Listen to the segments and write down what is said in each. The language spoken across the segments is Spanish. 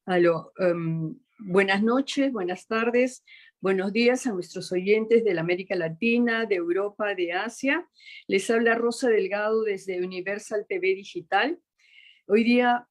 Aló, buenas noches, buenas tardes, buenos días a nuestros oyentes de la América Latina, de Europa, de Asia. Les habla Rosa Delgado desde Universal TV Digital. Hoy día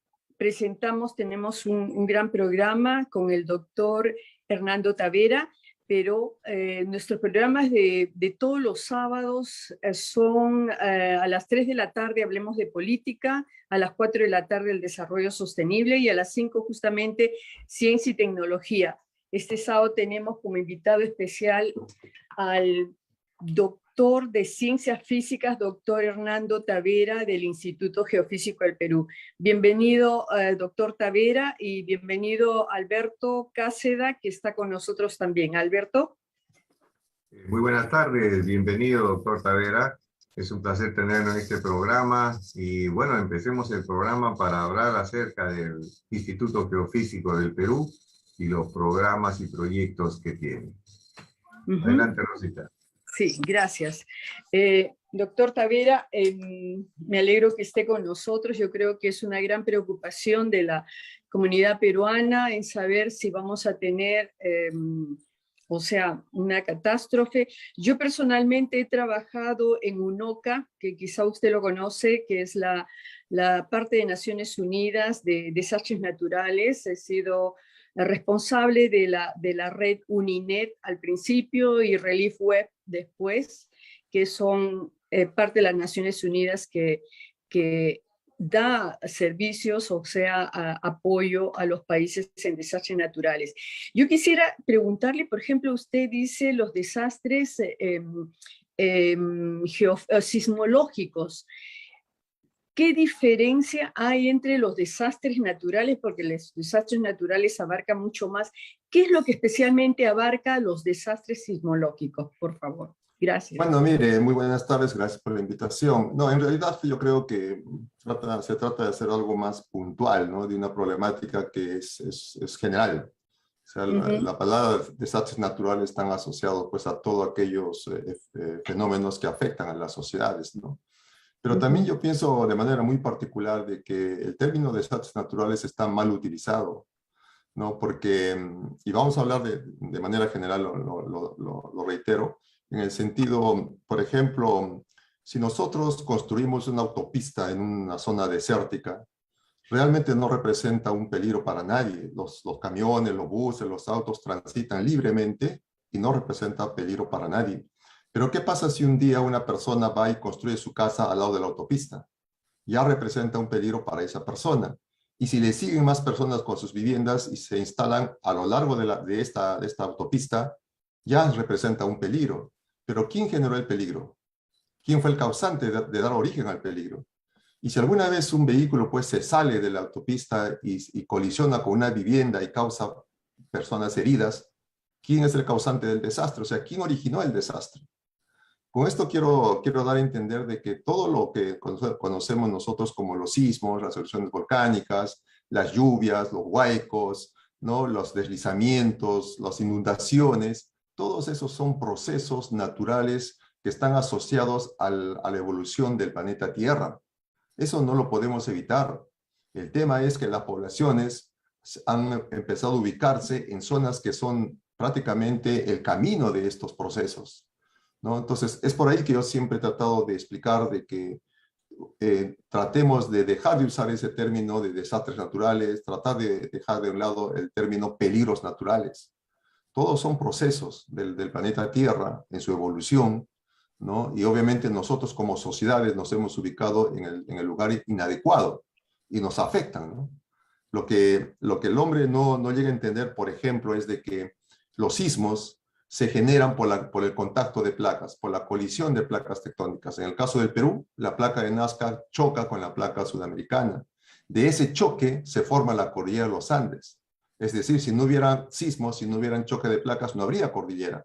tenemos un gran programa con el doctor Hernando Tavera, pero nuestros programas de todos los sábados son a las 3 de la tarde hablemos de política, a las 4 de la tarde el desarrollo sostenible y a las 5 justamente ciencia y tecnología. Este sábado tenemos como invitado especial al doctor de Ciencias Físicas, doctor Hernando Tavera, del Instituto Geofísico del Perú. Bienvenido, doctor Tavera, y bienvenido Alberto Cáceda, que está con nosotros también. Alberto. Muy buenas tardes, bienvenido, doctor Tavera. Es un placer tenerlo en este programa. Y bueno, empecemos el programa para hablar acerca del Instituto Geofísico del Perú y los programas y proyectos que tiene. Adelante, Rosita. Sí, gracias. Doctor Tavera, me alegro que esté con nosotros. Yo creo que es una gran preocupación de la comunidad peruana en saber si vamos a tener, una catástrofe. Yo personalmente he trabajado en UNOCA, que quizá usted lo conoce, que es la parte de Naciones Unidas de desastres naturales. He sido responsable de la red UNINET al principio y Relief Web después, que son parte de las Naciones Unidas que da servicios, apoyo a los países en desastres naturales. Yo quisiera preguntarle, por ejemplo, usted dice los desastres sismológicos. ¿Qué diferencia hay entre los desastres naturales? Porque los desastres naturales abarcan mucho más. ¿Qué es lo que especialmente abarca los desastres sismológicos? Por favor. Gracias. Bueno, mire, muy buenas tardes, gracias por la invitación. No, en realidad yo creo que se trata de hacer algo más puntual, ¿no? De una problemática que es general. O sea, la palabra desastres naturales están asociados pues a todos aquellos fenómenos que afectan a las sociedades, ¿no? Pero también yo pienso de manera muy particular de que el término desastres naturales está mal utilizado, ¿no? Porque, y vamos a hablar de manera general, lo reitero, en el sentido, por ejemplo, si nosotros construimos una autopista en una zona desértica, realmente no representa un peligro para nadie. Los camiones, los buses, los autos transitan libremente y no representa peligro para nadie. Pero ¿qué pasa si un día una persona va y construye su casa al lado de la autopista? Ya representa un peligro para esa persona. Y si le siguen más personas con sus viviendas y se instalan a lo largo de esta autopista, ya representa un peligro. Pero ¿quién generó el peligro? ¿Quién fue el causante de dar origen al peligro? Y si alguna vez un vehículo pues se sale de la autopista y colisiona con una vivienda y causa personas heridas, ¿quién es el causante del desastre? O sea, ¿quién originó el desastre? Con esto quiero dar a entender de que todo lo que conocemos nosotros como los sismos, las erupciones volcánicas, las lluvias, los huaicos, ¿no? Los deslizamientos, las inundaciones, todos esos son procesos naturales que están asociados a la evolución del planeta Tierra. Eso no lo podemos evitar. El tema es que las poblaciones han empezado a ubicarse en zonas que son prácticamente el camino de estos procesos, ¿no? Entonces, es por ahí que yo siempre he tratado de explicar de que tratemos de dejar de usar ese término de desastres naturales, tratar de dejar de un lado el término peligros naturales. Todos son procesos del planeta Tierra en su evolución, ¿no? Y obviamente nosotros como sociedades nos hemos ubicado en el lugar inadecuado y nos afectan, ¿no? Lo que el hombre no llega a entender, por ejemplo, es de que los sismos se generan por el contacto de placas, por la colisión de placas tectónicas. En el caso del Perú, la placa de Nazca choca con la placa sudamericana. De ese choque se forma la cordillera de los Andes. Es decir, si no hubiera sismos, si no hubiera choque de placas, no habría cordillera.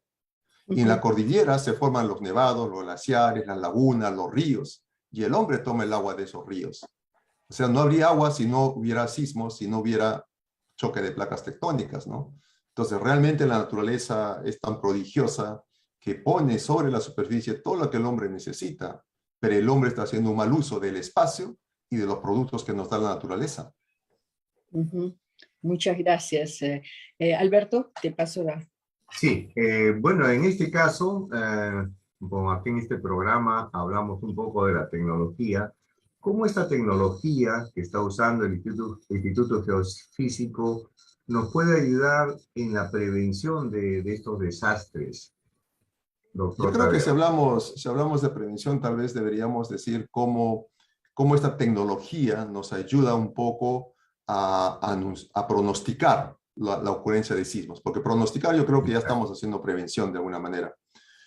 Y en la cordillera se forman los nevados, los glaciares, las lagunas, los ríos. Y el hombre toma el agua de esos ríos. O sea, no habría agua si no hubiera sismos, si no hubiera choque de placas tectónicas, ¿no? Entonces, realmente la naturaleza es tan prodigiosa que pone sobre la superficie todo lo que el hombre necesita, pero el hombre está haciendo un mal uso del espacio y de los productos que nos da la naturaleza. Muchas gracias. Alberto, te paso la... Sí, bueno, en este caso, como aquí en este programa hablamos un poco de la tecnología, cómo esta tecnología que está usando el Instituto Geofísico nos puede ayudar en la prevención de estos desastres, Yo doctor creo que Tavera. si hablamos de prevención, tal vez deberíamos decir cómo esta tecnología nos ayuda un poco a pronosticar la ocurrencia de sismos, porque pronosticar yo creo que ya estamos haciendo prevención de alguna manera.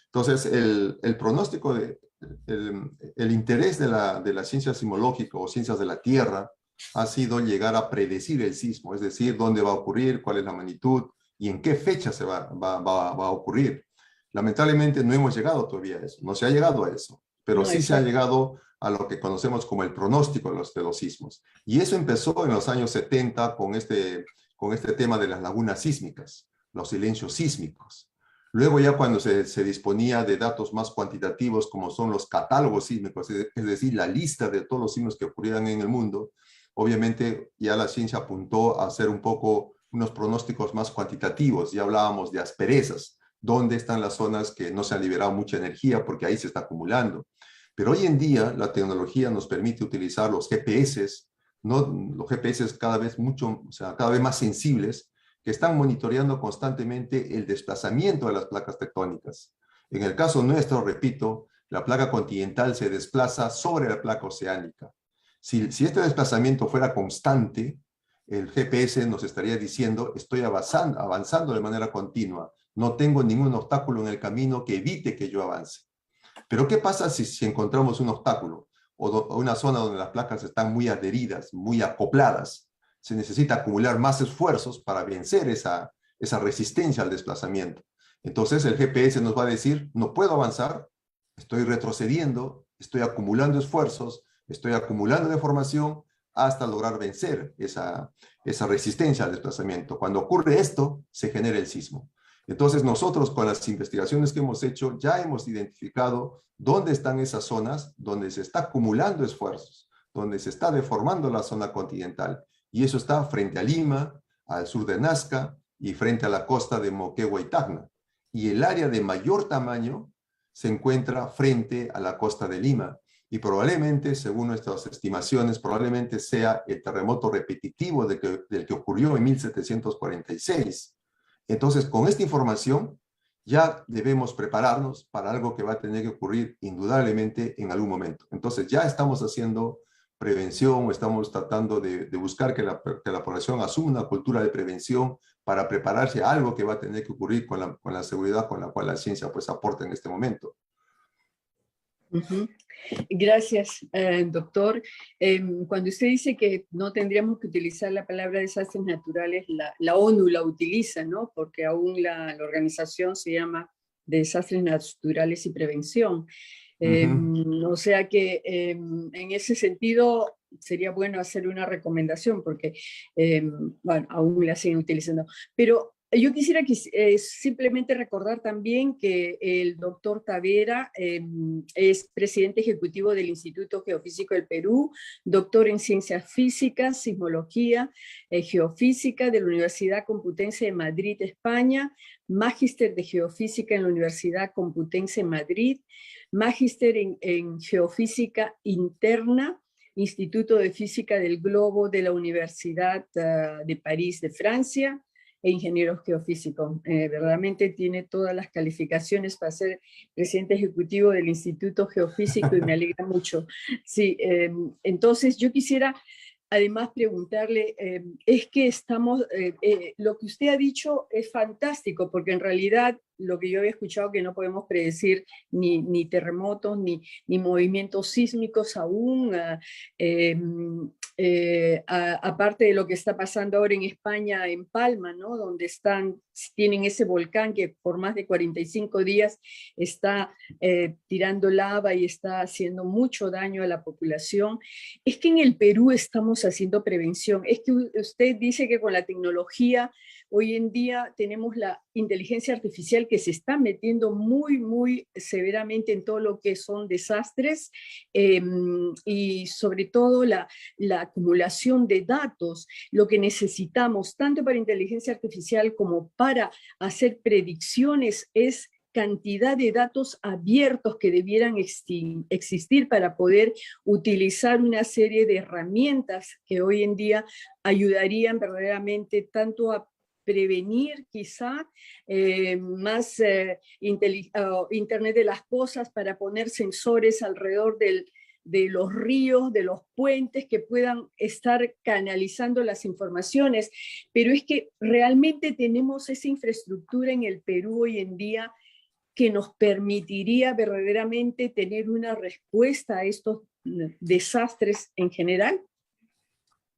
Entonces, el pronóstico, el interés de la ciencia sismológica o ciencias de la Tierra ha sido llegar a predecir el sismo, es decir, dónde va a ocurrir, cuál es la magnitud y en qué fecha va a ocurrir. Lamentablemente no hemos llegado todavía a eso, no se ha llegado a eso, pero No, sí se ha exacto. llegado a lo que conocemos como el pronóstico de los sismos. Y eso empezó en los años 70 con este tema de las lagunas sísmicas, los silencios sísmicos. Luego ya cuando se disponía de datos más cuantitativos como son los catálogos sísmicos, es decir, la lista de todos los sismos que ocurrían en el mundo, obviamente ya la ciencia apuntó a hacer un poco unos pronósticos más cuantitativos. Ya hablábamos de asperezas, dónde están las zonas que no se han liberado mucha energía porque ahí se está acumulando. Pero hoy en día la tecnología nos permite utilizar los GPS, ¿no? Los GPS cada vez cada vez más sensibles, que están monitoreando constantemente el desplazamiento de las placas tectónicas. En el caso nuestro, repito, la placa continental se desplaza sobre la placa oceánica. Si este desplazamiento fuera constante, el GPS nos estaría diciendo, estoy avanzando de manera continua, no tengo ningún obstáculo en el camino que evite que yo avance. Pero ¿qué pasa si encontramos un obstáculo o una zona donde las placas están muy adheridas, muy acopladas? Se necesita acumular más esfuerzos para vencer esa resistencia al desplazamiento. Entonces el GPS nos va a decir, no puedo avanzar, estoy retrocediendo, estoy acumulando esfuerzos, estoy acumulando deformación hasta lograr vencer esa resistencia al desplazamiento. Cuando ocurre esto, se genera el sismo. Entonces nosotros con las investigaciones que hemos hecho ya hemos identificado dónde están esas zonas donde se está acumulando esfuerzos, donde se está deformando la zona continental. Y eso está frente a Lima, al sur de Nazca y frente a la costa de Moquegua y Tacna. Y el área de mayor tamaño se encuentra frente a la costa de Lima. Y probablemente, según nuestras estimaciones, probablemente sea el terremoto repetitivo del que ocurrió en 1746. Entonces, con esta información, ya debemos prepararnos para algo que va a tener que ocurrir indudablemente en algún momento. Entonces, ya estamos haciendo prevención o estamos tratando de buscar que la población asuma una cultura de prevención para prepararse a algo que va a tener que ocurrir con la seguridad con la cual la ciencia pues aporta en este momento. Uh-huh. Gracias, doctor. Cuando usted dice que no tendríamos que utilizar la palabra desastres naturales, la ONU la utiliza, ¿no? Porque aún la organización se llama Desastres Naturales y Prevención. O sea que en ese sentido sería bueno hacer una recomendación porque, bueno, aún la siguen utilizando. Pero yo quisiera simplemente recordar también que el doctor Tavera es presidente ejecutivo del Instituto Geofísico del Perú, doctor en Ciencias Físicas, Sismología, Geofísica de la Universidad Complutense de Madrid, España, magíster de Geofísica en la Universidad Complutense de Madrid, magíster en Geofísica Interna, Instituto de Física del Globo de la Universidad de París de Francia, e ingeniero geofísico. Verdaderamente tiene todas las calificaciones para ser presidente ejecutivo del Instituto Geofísico y me alegra mucho. Sí, entonces yo quisiera además preguntarle, es que lo que usted ha dicho es fantástico, porque en realidad lo que yo había escuchado que no podemos predecir ni terremotos, ni movimientos sísmicos aún, aparte de lo que está pasando ahora en España, en Palma, ¿no? Donde tienen ese volcán que por más de 45 días está tirando lava y está haciendo mucho daño a la población. Es que en el Perú estamos haciendo prevención. Es que usted dice que con la tecnología Hoy en día tenemos la inteligencia artificial que se está metiendo muy, muy severamente en todo lo que son desastres y sobre todo la acumulación de datos, lo que necesitamos tanto para inteligencia artificial como para hacer predicciones es cantidad de datos abiertos que debieran existir para poder utilizar una serie de herramientas que hoy en día ayudarían verdaderamente tanto a prevenir quizá más Internet de las cosas, para poner sensores alrededor de los ríos, de los puentes que puedan estar canalizando las informaciones. Pero es que realmente tenemos esa infraestructura en el Perú hoy en día que nos permitiría verdaderamente tener una respuesta a estos desastres en general.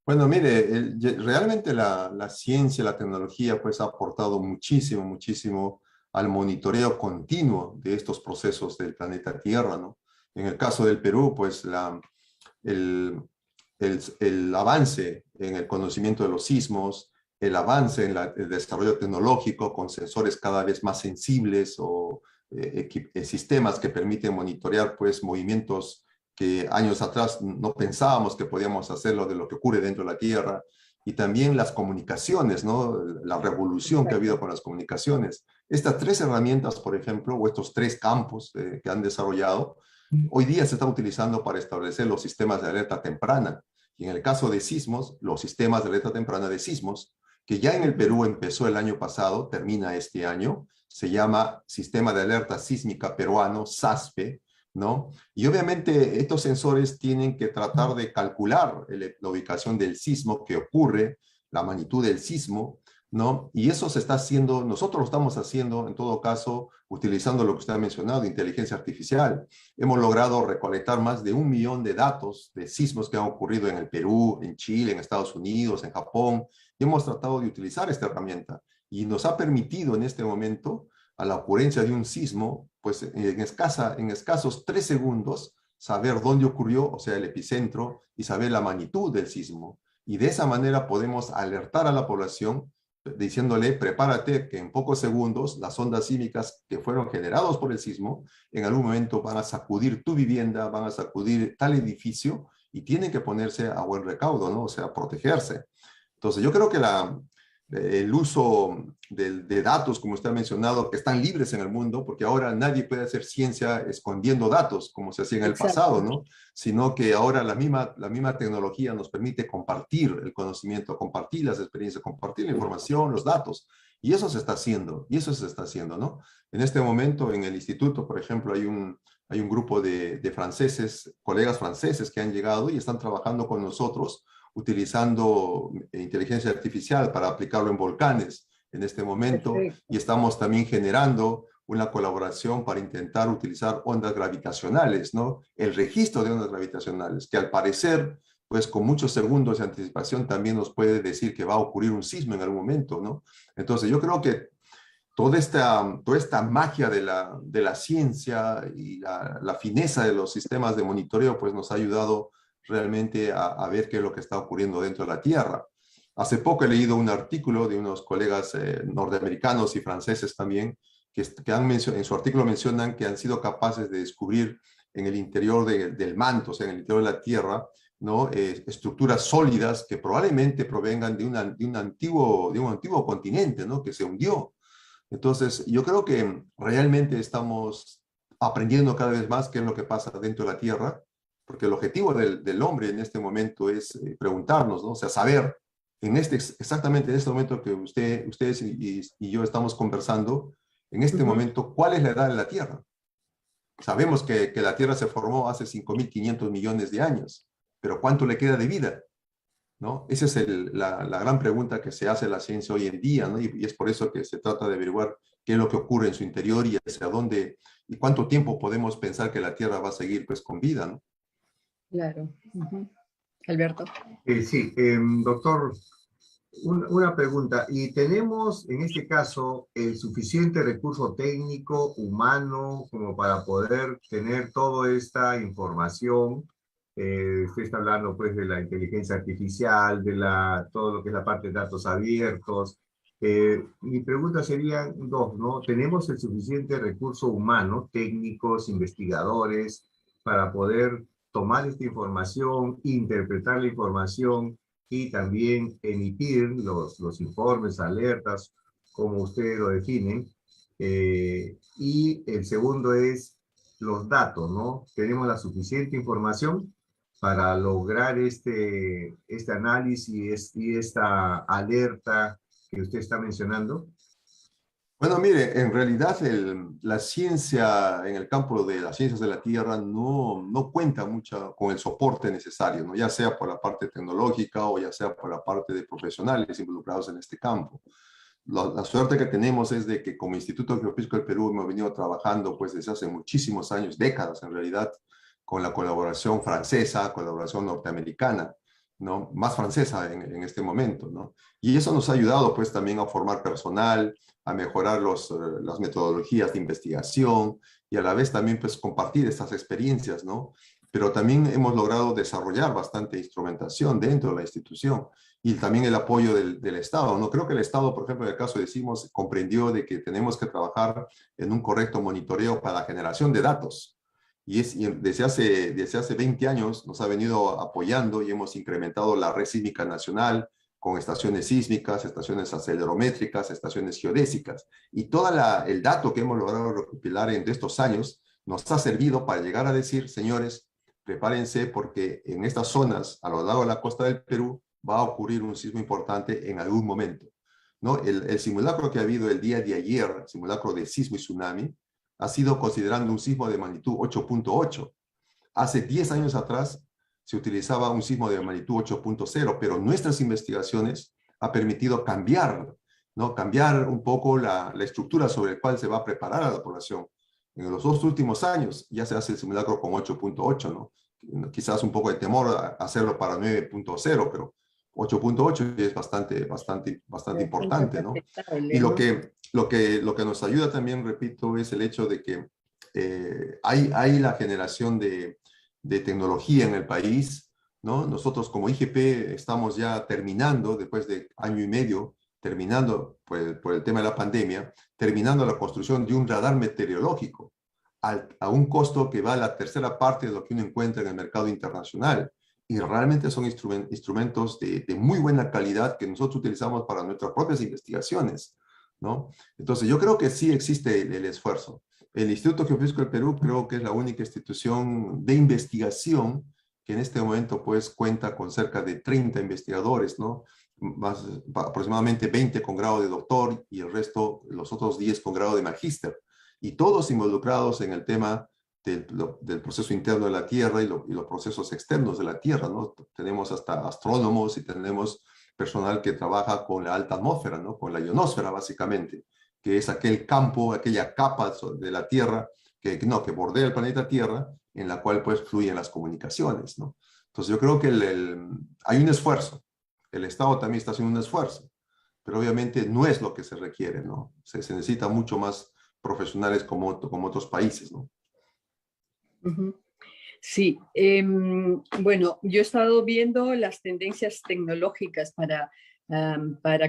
Bueno, mire, realmente la ciencia, la tecnología, pues ha aportado muchísimo, muchísimo al monitoreo continuo de estos procesos del planeta Tierra, ¿no? En el caso del Perú, pues el avance en el conocimiento de los sismos, el avance en el desarrollo tecnológico con sensores cada vez más sensibles o sistemas que permiten monitorear pues movimientos que años atrás no pensábamos que podíamos hacerlo de lo que ocurre dentro de la Tierra, y también las comunicaciones, ¿no? La revolución que ha habido con las comunicaciones. Estas tres herramientas, por ejemplo, o estos tres campos que han desarrollado, hoy día se están utilizando para establecer los sistemas de alerta temprana. Y en el caso de sismos, los sistemas de alerta temprana de sismos, que ya en el Perú empezó el año pasado, termina este año, se llama Sistema de Alerta Sísmica Peruano, SASPE, ¿no? Y obviamente estos sensores tienen que tratar de calcular la ubicación del sismo que ocurre, la magnitud del sismo, ¿no? Y eso se está haciendo, nosotros lo estamos haciendo en todo caso utilizando lo que usted ha mencionado, inteligencia artificial. Hemos logrado recolectar más de 1 millón de datos de sismos que han ocurrido en el Perú, en Chile, en Estados Unidos, en Japón, y hemos tratado de utilizar esta herramienta y nos ha permitido en este momento, a la ocurrencia de un sismo, pues en escasos 3 segundos, saber dónde ocurrió, o sea, el epicentro, y saber la magnitud del sismo. Y de esa manera podemos alertar a la población diciéndole, prepárate que en pocos segundos las ondas sísmicas que fueron generadas por el sismo, en algún momento van a sacudir tu vivienda, van a sacudir tal edificio, y tienen que ponerse a buen recaudo, ¿no? O sea, protegerse. Entonces, yo creo que el uso de datos, como usted ha mencionado, que están libres en el mundo, porque ahora nadie puede hacer ciencia escondiendo datos, como se hacía en el pasado, ¿no? Sino que ahora la misma tecnología nos permite compartir el conocimiento, compartir las experiencias, compartir la información, los datos. Y eso se está haciendo, ¿no? En este momento, en el instituto, por ejemplo, hay un grupo de franceses, colegas franceses que han llegado y están trabajando con nosotros utilizando inteligencia artificial para aplicarlo en volcanes en este momento. Perfecto. Y estamos también generando una colaboración para intentar utilizar ondas gravitacionales, ¿no? El registro de ondas gravitacionales, que al parecer, pues con muchos segundos de anticipación también nos puede decir que va a ocurrir un sismo en algún momento, ¿no? Entonces yo creo que toda esta magia de la ciencia y la fineza de los sistemas de monitoreo, pues nos ha ayudado realmente a ver qué es lo que está ocurriendo dentro de la Tierra. Hace poco he leído un artículo de unos colegas norteamericanos y franceses también, que en su artículo mencionan que han sido capaces de descubrir en el interior del manto, o sea, en el interior de la Tierra, ¿no? Estructuras sólidas que probablemente provengan de un antiguo continente, ¿no? Que se hundió. Entonces, yo creo que realmente estamos aprendiendo cada vez más qué es lo que pasa dentro de la Tierra, porque el objetivo del hombre en este momento es preguntarnos, ¿no? O sea, saber exactamente en este momento que ustedes y yo estamos conversando, en este momento, ¿cuál es la edad de la Tierra? Sabemos que la Tierra se formó hace 5.500 millones de años, pero ¿cuánto le queda de vida? ¿No? Esa es la gran pregunta que se hace la ciencia hoy en día, ¿no? Y es por eso que se trata de averiguar qué es lo que ocurre en su interior y hacia dónde y cuánto tiempo podemos pensar que la Tierra va a seguir pues con vida, ¿no? Claro. Alberto. Sí, doctor, una pregunta. ¿Y tenemos en este caso el suficiente recurso técnico, humano, como para poder tener toda esta información? Usted está hablando pues de la inteligencia artificial, todo lo que es la parte de datos abiertos, Mi pregunta sería dos, ¿no? ¿Tenemos el suficiente recurso humano, técnicos, investigadores, para poder tomar esta información, interpretar la información y también emitir los informes, alertas, como ustedes lo definen? Y el segundo es los datos, ¿no? ¿Tenemos la suficiente información para lograr este análisis y esta alerta que usted está mencionando? Bueno, mire, en realidad la ciencia en el campo de las ciencias de la Tierra no cuenta mucho con el soporte necesario, ¿no? Ya sea por la parte tecnológica o ya sea por la parte de profesionales involucrados en este campo. La suerte que tenemos es de que como Instituto Geofísico del Perú hemos venido trabajando pues desde hace muchísimos años, décadas en realidad, con la colaboración francesa, colaboración norteamericana, ¿no? Más francesa en este momento, ¿no? Y eso nos ha ayudado pues también a formar personal, a mejorar las metodologías de investigación y a la vez también pues compartir estas experiencias, ¿no? Pero también hemos logrado desarrollar bastante instrumentación dentro de la institución y también el apoyo del Estado, ¿no? Creo que el Estado, por ejemplo, en el caso de CISMOS, comprendió de que tenemos que trabajar en un correcto monitoreo para la generación de datos. Y desde hace 20 años nos ha venido apoyando y hemos incrementado la red sísmica nacional con estaciones sísmicas, estaciones acelerométricas, estaciones geodésicas. Y todo el dato que hemos logrado recopilar en estos años nos ha servido para llegar a decir, señores, prepárense porque en estas zonas, a lo largo de la costa del Perú, va a ocurrir un sismo importante en algún momento, ¿no? El simulacro que ha habido el día de ayer, simulacro de sismo y tsunami, ha sido considerando un sismo de magnitud 8.8. Hace 10 años atrás se utilizaba un sismo de magnitud 8.0, pero nuestras investigaciones han permitido cambiar, ¿no? Cambiar un poco la estructura sobre la cual se va a preparar a la población. En los 2 últimos años ya se hace el simulacro con 8.8, ¿no? Quizás un poco de temor a hacerlo para 9.0, pero 8.8 es bastante importante, ¿no? Y ¿No? lo que nos ayuda también, repito, es el hecho de que hay la generación de tecnología en el país, ¿no? Nosotros como IGP estamos ya terminando, después de año y medio, terminando por el tema de la pandemia, terminando la construcción de un radar meteorológico a un costo que va a la tercera parte de lo que uno encuentra en el mercado internacional. Y realmente son instrumentos de muy buena calidad que nosotros utilizamos para nuestras propias investigaciones, ¿no? Entonces yo creo que sí existe el esfuerzo. El Instituto Geofísico del Perú creo que es la única institución de investigación que en este momento pues cuenta con cerca de 30 investigadores, ¿no? Aproximadamente 20 con grado de doctor y el resto, los otros 10 con grado de magíster. Y todos involucrados en el tema del proceso interno de la Tierra y los procesos externos de la Tierra, ¿no? Tenemos hasta astrónomos y tenemos personal que trabaja con la alta atmósfera, ¿no? Con la ionosfera básicamente, que es aquel campo, aquella capa de la Tierra que bordea el planeta Tierra, en la cual pues fluyen las comunicaciones, ¿no? Entonces yo creo que hay un esfuerzo, el Estado también está haciendo un esfuerzo, pero obviamente no es lo que se requiere, ¿no? Se necesita mucho más profesionales como otros países, ¿no? Sí, bueno, yo he estado viendo las tendencias tecnológicas para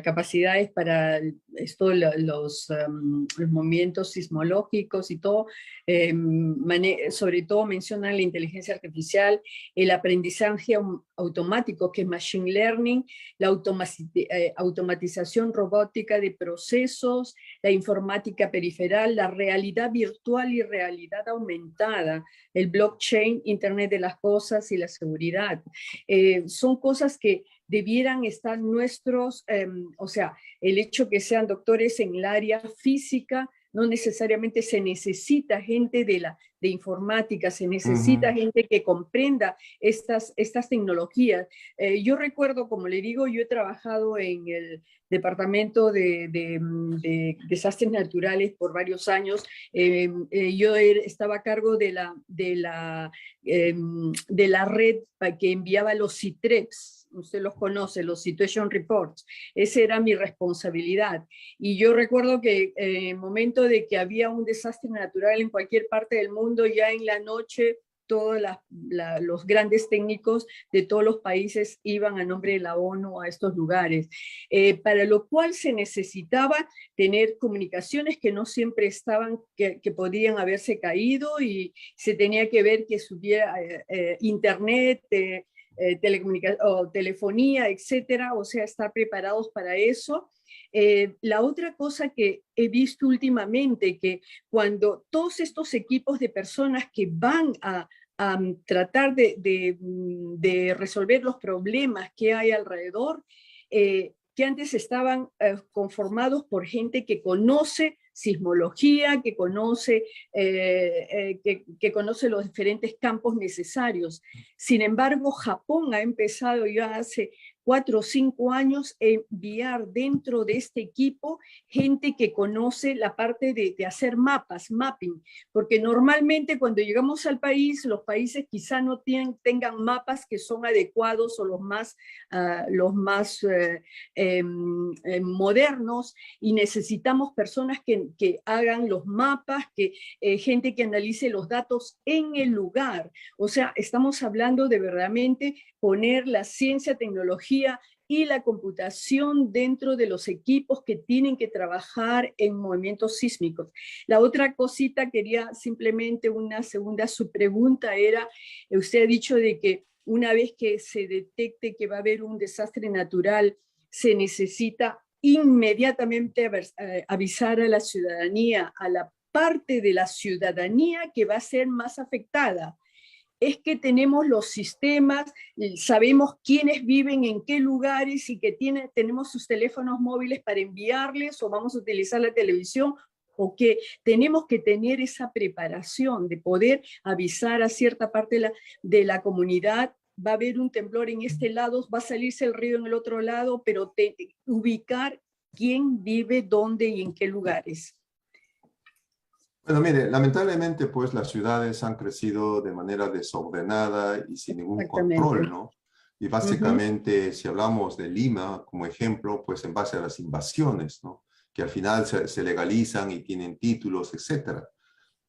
capacidades, para esto, los movimientos sismológicos y todo. Sobre todo mencionan la inteligencia artificial, el aprendizaje automático, que es machine learning, la automatización robótica de procesos, la informática periferal, la realidad virtual y realidad aumentada, el blockchain, Internet de las cosas y la seguridad. Son cosas que debieran estar nuestros, o sea, el hecho que sean doctores en el área física, no necesariamente se necesita gente de informática, se necesita gente que comprenda estas tecnologías. Yo recuerdo, como le digo, yo he trabajado en el Departamento de Desastres Naturales por varios años. Yo estaba a cargo de la red que enviaba los CITREPs. Usted los conoce, los Situation Reports. Esa era mi responsabilidad. Y yo recuerdo que en el momento de que había un desastre natural en cualquier parte del mundo, ya en la noche todos los grandes técnicos de todos los países iban a nombre de la ONU a estos lugares, para lo cual se necesitaba tener comunicaciones que no siempre estaban, que podían haberse caído, y se tenía que ver que subiera internet, o telefonía, etcétera, o sea, estar preparados para eso. La otra cosa que he visto últimamente, que cuando todos estos equipos de personas que van a tratar de resolver los problemas que hay alrededor, que antes estaban conformados por gente que conoce sismología, que conoce los diferentes campos necesarios. Sin embargo, Japón ha empezado ya hace 4 o 5 años a enviar dentro de este equipo gente que conoce la parte de hacer mapping, porque normalmente cuando llegamos al país, los países quizá no tengan mapas que son adecuados o los más modernos, y necesitamos personas que hagan los mapas, gente que analice los datos en el lugar. O sea, estamos hablando de verdaderamente poner la ciencia, tecnología y la computación dentro de los equipos que tienen que trabajar en movimientos sísmicos. La otra cosita, quería simplemente una segunda subpregunta, era, usted ha dicho de que una vez que se detecte que va a haber un desastre natural, se necesita inmediatamente avisar a la ciudadanía, a la parte de la ciudadanía que va a ser más afectada. Es que tenemos los sistemas, sabemos quiénes viven en qué lugares y que tenemos sus teléfonos móviles para enviarles, o vamos a utilizar la televisión, o que tenemos que tener esa preparación de poder avisar a cierta parte de la comunidad. Va a haber un temblor en este lado, va a salirse el río en el otro lado, pero ubicar quién vive dónde y en qué lugares. Bueno, mire, lamentablemente pues las ciudades han crecido de manera desordenada y sin ningún control, ¿no? Y básicamente, si hablamos de Lima como ejemplo, pues en base a las invasiones, ¿no? Que al final se legalizan y tienen títulos, etcétera.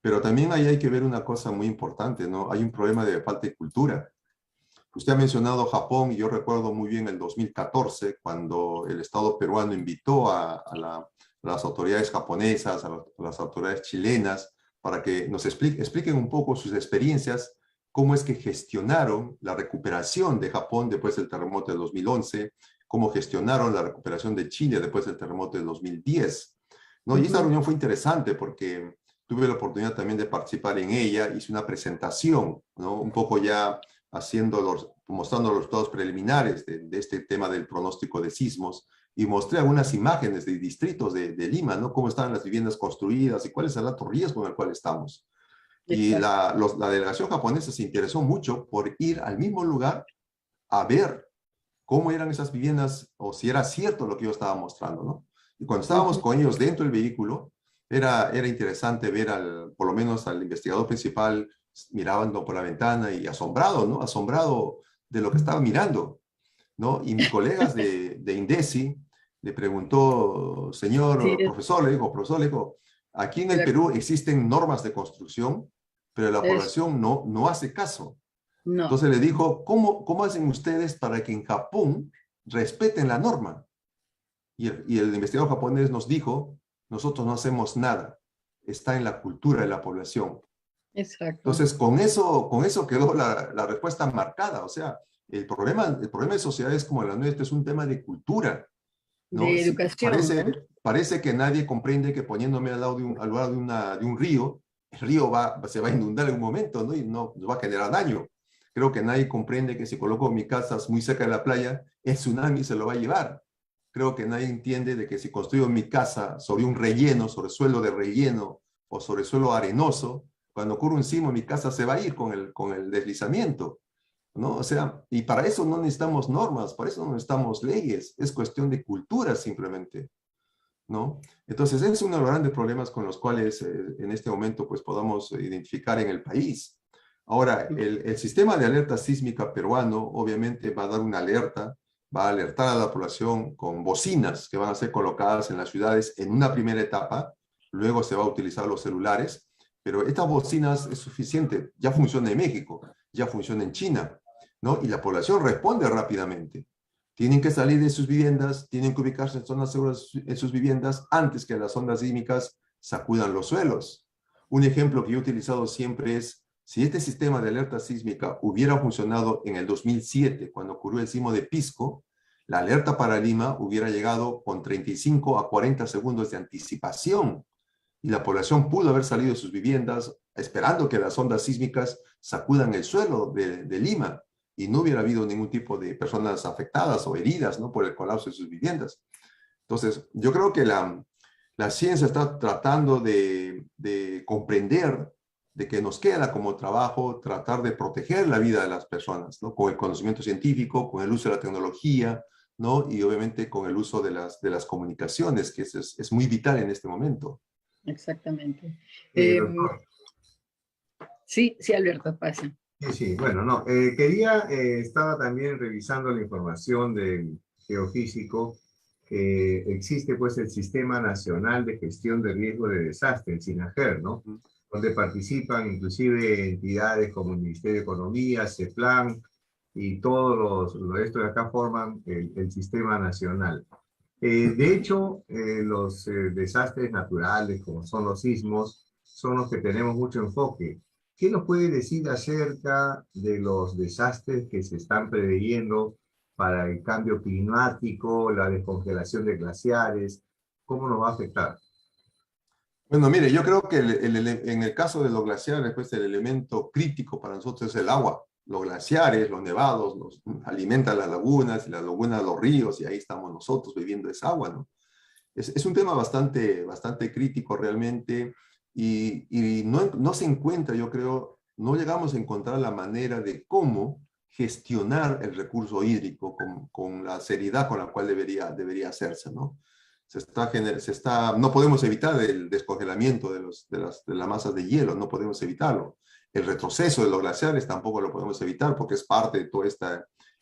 Pero también ahí hay que ver una cosa muy importante, ¿no? Hay un problema de falta de cultura. Usted ha mencionado Japón, y yo recuerdo muy bien el 2014, cuando el Estado peruano invitó a las autoridades japonesas, a las autoridades chilenas, para que nos expliquen un poco sus experiencias, cómo es que gestionaron la recuperación de Japón después del terremoto de 2011, cómo gestionaron la recuperación de Chile después del terremoto de 2010. ¿No? Y esta reunión fue interesante porque tuve la oportunidad también de participar en ella, hice una presentación, ¿no? Un poco ya mostrando los resultados preliminares de este tema del pronóstico de sismos, y mostré algunas imágenes de distritos de Lima, ¿no? Cómo estaban las viviendas construidas y cuál es el alto riesgo en el cual estamos. Y la delegación japonesa se interesó mucho por ir al mismo lugar a ver cómo eran esas viviendas, o si era cierto lo que yo estaba mostrando, ¿no? Y cuando estábamos con ellos dentro del vehículo, era interesante ver por lo menos al investigador principal mirando por la ventana y asombrado, ¿no? Asombrado de lo que estaba mirando, ¿no? Y mis colegas de INDECI le preguntó, señor profesor, le dijo, aquí en el Perú existen normas de construcción, pero la población no hace caso. No. Entonces le dijo, ¿cómo hacen ustedes para que en Japón respeten la norma? Y el investigador japonés nos dijo, nosotros no hacemos nada, está en la cultura de la población. Exacto. Entonces, con eso quedó la respuesta marcada. O sea, el problema de sociedades como la nuestra es un tema de cultura, ¿no? De educación. Parece que nadie comprende que poniéndome al lado de un río, el río se va a inundar en un momento, ¿no? Y no va a generar daño. Creo que nadie comprende que si coloco mi casa muy cerca de la playa, el tsunami se lo va a llevar. Creo que nadie entiende de que si construyo mi casa sobre un relleno, sobre suelo de relleno o sobre suelo arenoso, cuando ocurre un sismo, mi casa se va a ir con el deslizamiento, ¿no? O sea, y para eso no necesitamos normas, para eso no necesitamos leyes, es cuestión de cultura simplemente, ¿no? Entonces, ese es uno de los grandes problemas con los cuales en este momento pues podamos identificar en el país. Ahora, el sistema de alerta sísmica peruano obviamente va a dar una alerta, va a alertar a la población con bocinas que van a ser colocadas en las ciudades en una primera etapa, luego se va a utilizar los celulares, Pero estas bocinas es suficiente, ya funciona en México, ya funciona en China, ¿no? Y la población responde rápidamente. Tienen que salir de sus viviendas, tienen que ubicarse en zonas seguras en sus viviendas antes que las ondas sísmicas sacudan los suelos. Un ejemplo que yo he utilizado siempre es, si este sistema de alerta sísmica hubiera funcionado en el 2007, cuando ocurrió el sismo de Pisco, la alerta para Lima hubiera llegado con 35 a 40 segundos de anticipación y la población pudo haber salido de sus viviendas esperando que las ondas sísmicas sacudan el suelo de Lima y no hubiera habido ningún tipo de personas afectadas o heridas, ¿no?, por el colapso de sus viviendas. Entonces, yo creo que la ciencia está tratando de comprender de que nos queda como trabajo tratar de proteger la vida de las personas, ¿no?, con el conocimiento científico, con el uso de la tecnología, ¿no?, y obviamente con el uso de las comunicaciones, que es muy vital en este momento. Exactamente. Doctor. Sí, sí, Alberto, pasa. Sí, sí, bueno, no, estaba también revisando la información del geofísico, que existe pues el Sistema Nacional de Gestión de Riesgo de Desastre, el SINAGER, ¿no? Donde participan inclusive entidades como el Ministerio de Economía, CEPLAN, y todos estos de acá forman el Sistema Nacional. De hecho, los desastres naturales, como son los sismos, son los que tenemos mucho enfoque. ¿Qué nos puede decir acerca de los desastres que se están preveyendo para el cambio climático, la descongelación de glaciares? ¿Cómo nos va a afectar? Bueno, mire, yo creo que en el caso de los glaciares, pues el elemento crítico para nosotros es el agua. Los glaciares, los nevados, alimentan las lagunas, y las lagunas los ríos, y ahí estamos nosotros bebiendo esa agua, ¿no? Es un tema bastante crítico realmente, y no se encuentra, yo creo, no llegamos a encontrar la manera de cómo gestionar el recurso hídrico con la seriedad con la cual debería hacerse, ¿no? No podemos evitar el descongelamiento de las masas de hielo, no podemos evitarlo. El retroceso de los glaciares tampoco lo podemos evitar porque es parte de todo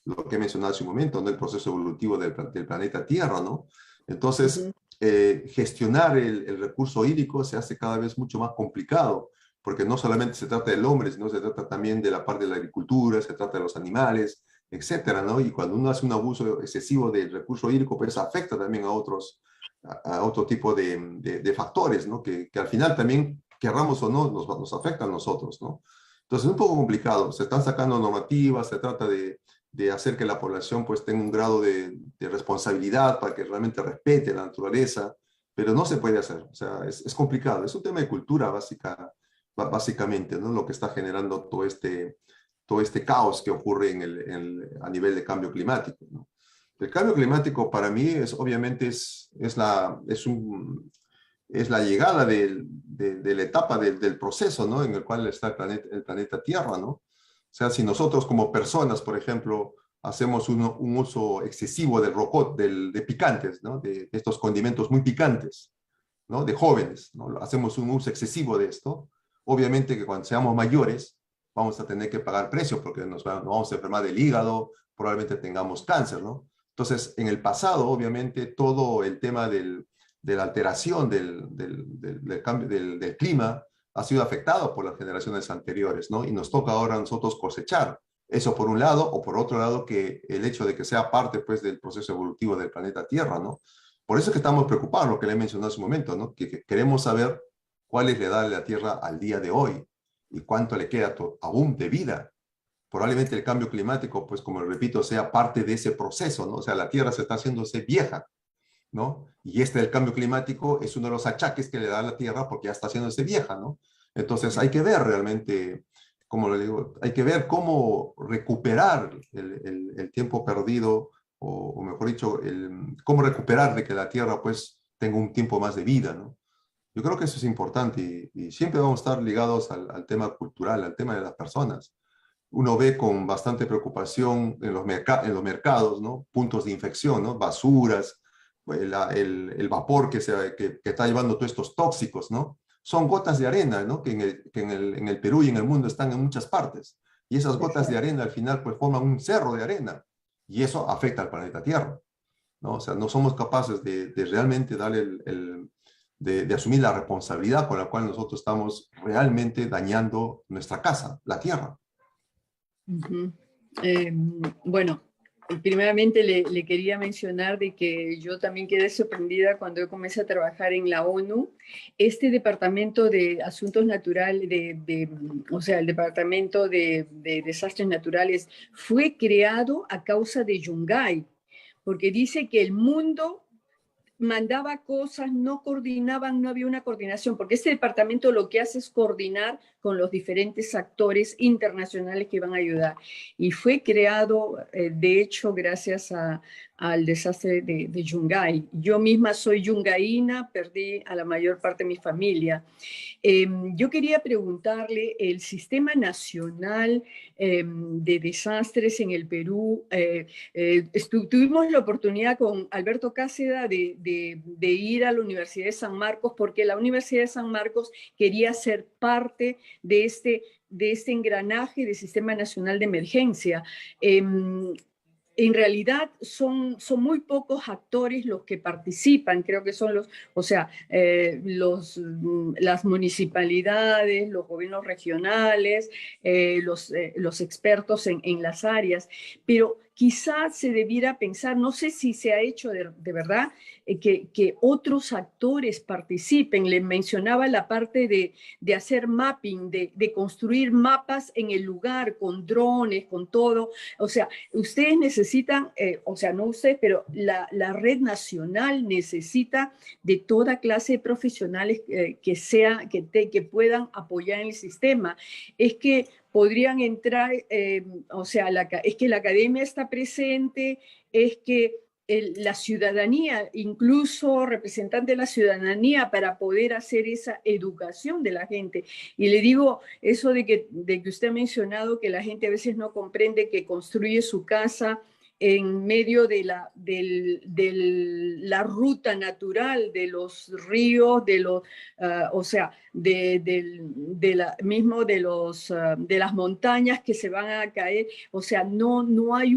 lo que he mencionado hace un momento, ¿no?, el proceso evolutivo del planeta Tierra, ¿no? Entonces, gestionar el recurso hídrico se hace cada vez mucho más complicado, porque no solamente se trata del hombre, sino se trata también de la parte de la agricultura, se trata de los animales, etcétera, ¿no? Y cuando uno hace un abuso excesivo del recurso hídrico, pues afecta también a otro tipo de factores, ¿no?, que al final también, querramos o no, nos afectan a nosotros, ¿no? Entonces es un poco complicado, se están sacando normativas, se trata de hacer que la población pues tenga un grado de responsabilidad para que realmente respete la naturaleza, pero no se puede hacer, o sea, es complicado, es un tema de cultura básicamente, ¿no?, lo que está generando todo este caos que ocurre a nivel de cambio climático, ¿no? El cambio climático para mí obviamente es la llegada de la etapa del proceso, ¿no?, en el cual está el planeta Tierra, ¿no? O sea, si nosotros como personas, por ejemplo, hacemos un uso excesivo del rocoto, de picantes, ¿no?, de estos condimentos muy picantes, ¿no?, de jóvenes, ¿no?, hacemos un uso excesivo de esto, obviamente que cuando seamos mayores vamos a tener que pagar precio porque nos vamos a enfermar del hígado, probablemente tengamos cáncer, ¿no? Entonces, en el pasado, obviamente, todo el tema de la alteración del cambio del clima ha sido afectado por las generaciones anteriores, ¿no? Y nos toca ahora a nosotros cosechar. Eso por un lado, o por otro lado, que el hecho de que sea parte, pues, del proceso evolutivo del planeta Tierra, ¿no? Por eso es que estamos preocupados, lo que le he mencionado hace un momento, ¿no?, que queremos saber cuál es la edad de la Tierra al día de hoy y cuánto le queda aún de vida. Probablemente el cambio climático, pues como repito, sea parte de ese proceso, ¿no? O sea, la Tierra se está haciéndose vieja, ¿no? Y del cambio climático es uno de los achaques que le da a la Tierra porque ya está haciéndose vieja, ¿no? Entonces hay que ver realmente, como le digo, hay que ver cómo recuperar el tiempo perdido, o mejor dicho, cómo recuperar de que la Tierra pues tenga un tiempo más de vida, ¿no? Yo creo que eso es importante y siempre vamos a estar ligados al tema cultural, al tema de las personas. Uno ve con bastante preocupación en los mercados, ¿no?, puntos de infección, ¿no?, basuras, el vapor que está llevando todos estos tóxicos, ¿no? Son gotas de arena, ¿no?, que en el Perú y en el mundo están en muchas partes. Y esas gotas de arena al final pues forman un cerro de arena y eso afecta al planeta Tierra, ¿no? O sea, no somos capaces de realmente darle de asumir la responsabilidad con la cual nosotros estamos realmente dañando nuestra casa, la tierra. Bueno, primeramente le quería mencionar de que yo también quedé sorprendida cuando yo comencé a trabajar en la ONU. Este Departamento de Asuntos Naturales, o sea, el Departamento de Desastres Naturales fue creado a causa de Yungay, porque dice que el mundo mandaba cosas, no coordinaban, no había una coordinación, porque este departamento lo que hace es coordinar con los diferentes actores internacionales que van a ayudar. Y fue creado, de hecho, gracias al desastre de Yungay. Yo misma soy yungaína, perdí a la mayor parte de mi familia. Yo quería preguntarle, el Sistema Nacional de Desastres en el Perú, tuvimos la oportunidad con Alberto Cáceda de ir a la Universidad de San Marcos, porque la Universidad de San Marcos quería ser parte de este engranaje del Sistema Nacional de Emergencia. En realidad son muy pocos actores los que participan, creo que son las municipalidades, los gobiernos regionales, los expertos en las áreas, pero quizás se debiera pensar, no sé si se ha hecho de verdad, que otros actores participen. Le mencionaba la parte de hacer mapping, de construir mapas en el lugar, con drones, con todo. O sea, ustedes necesitan, o sea, no usted, pero la red nacional necesita de toda clase de profesionales que puedan apoyar en el sistema. Es que podrían entrar, o sea, es que la academia está presente, es que la ciudadanía, incluso representante de la ciudadanía, para poder hacer esa educación de la gente. Y le digo eso de que usted ha mencionado que la gente a veces no comprende que construye su casa en medio de la ruta natural de los ríos, o sea, mismo de las montañas que se van a caer. O sea, no hay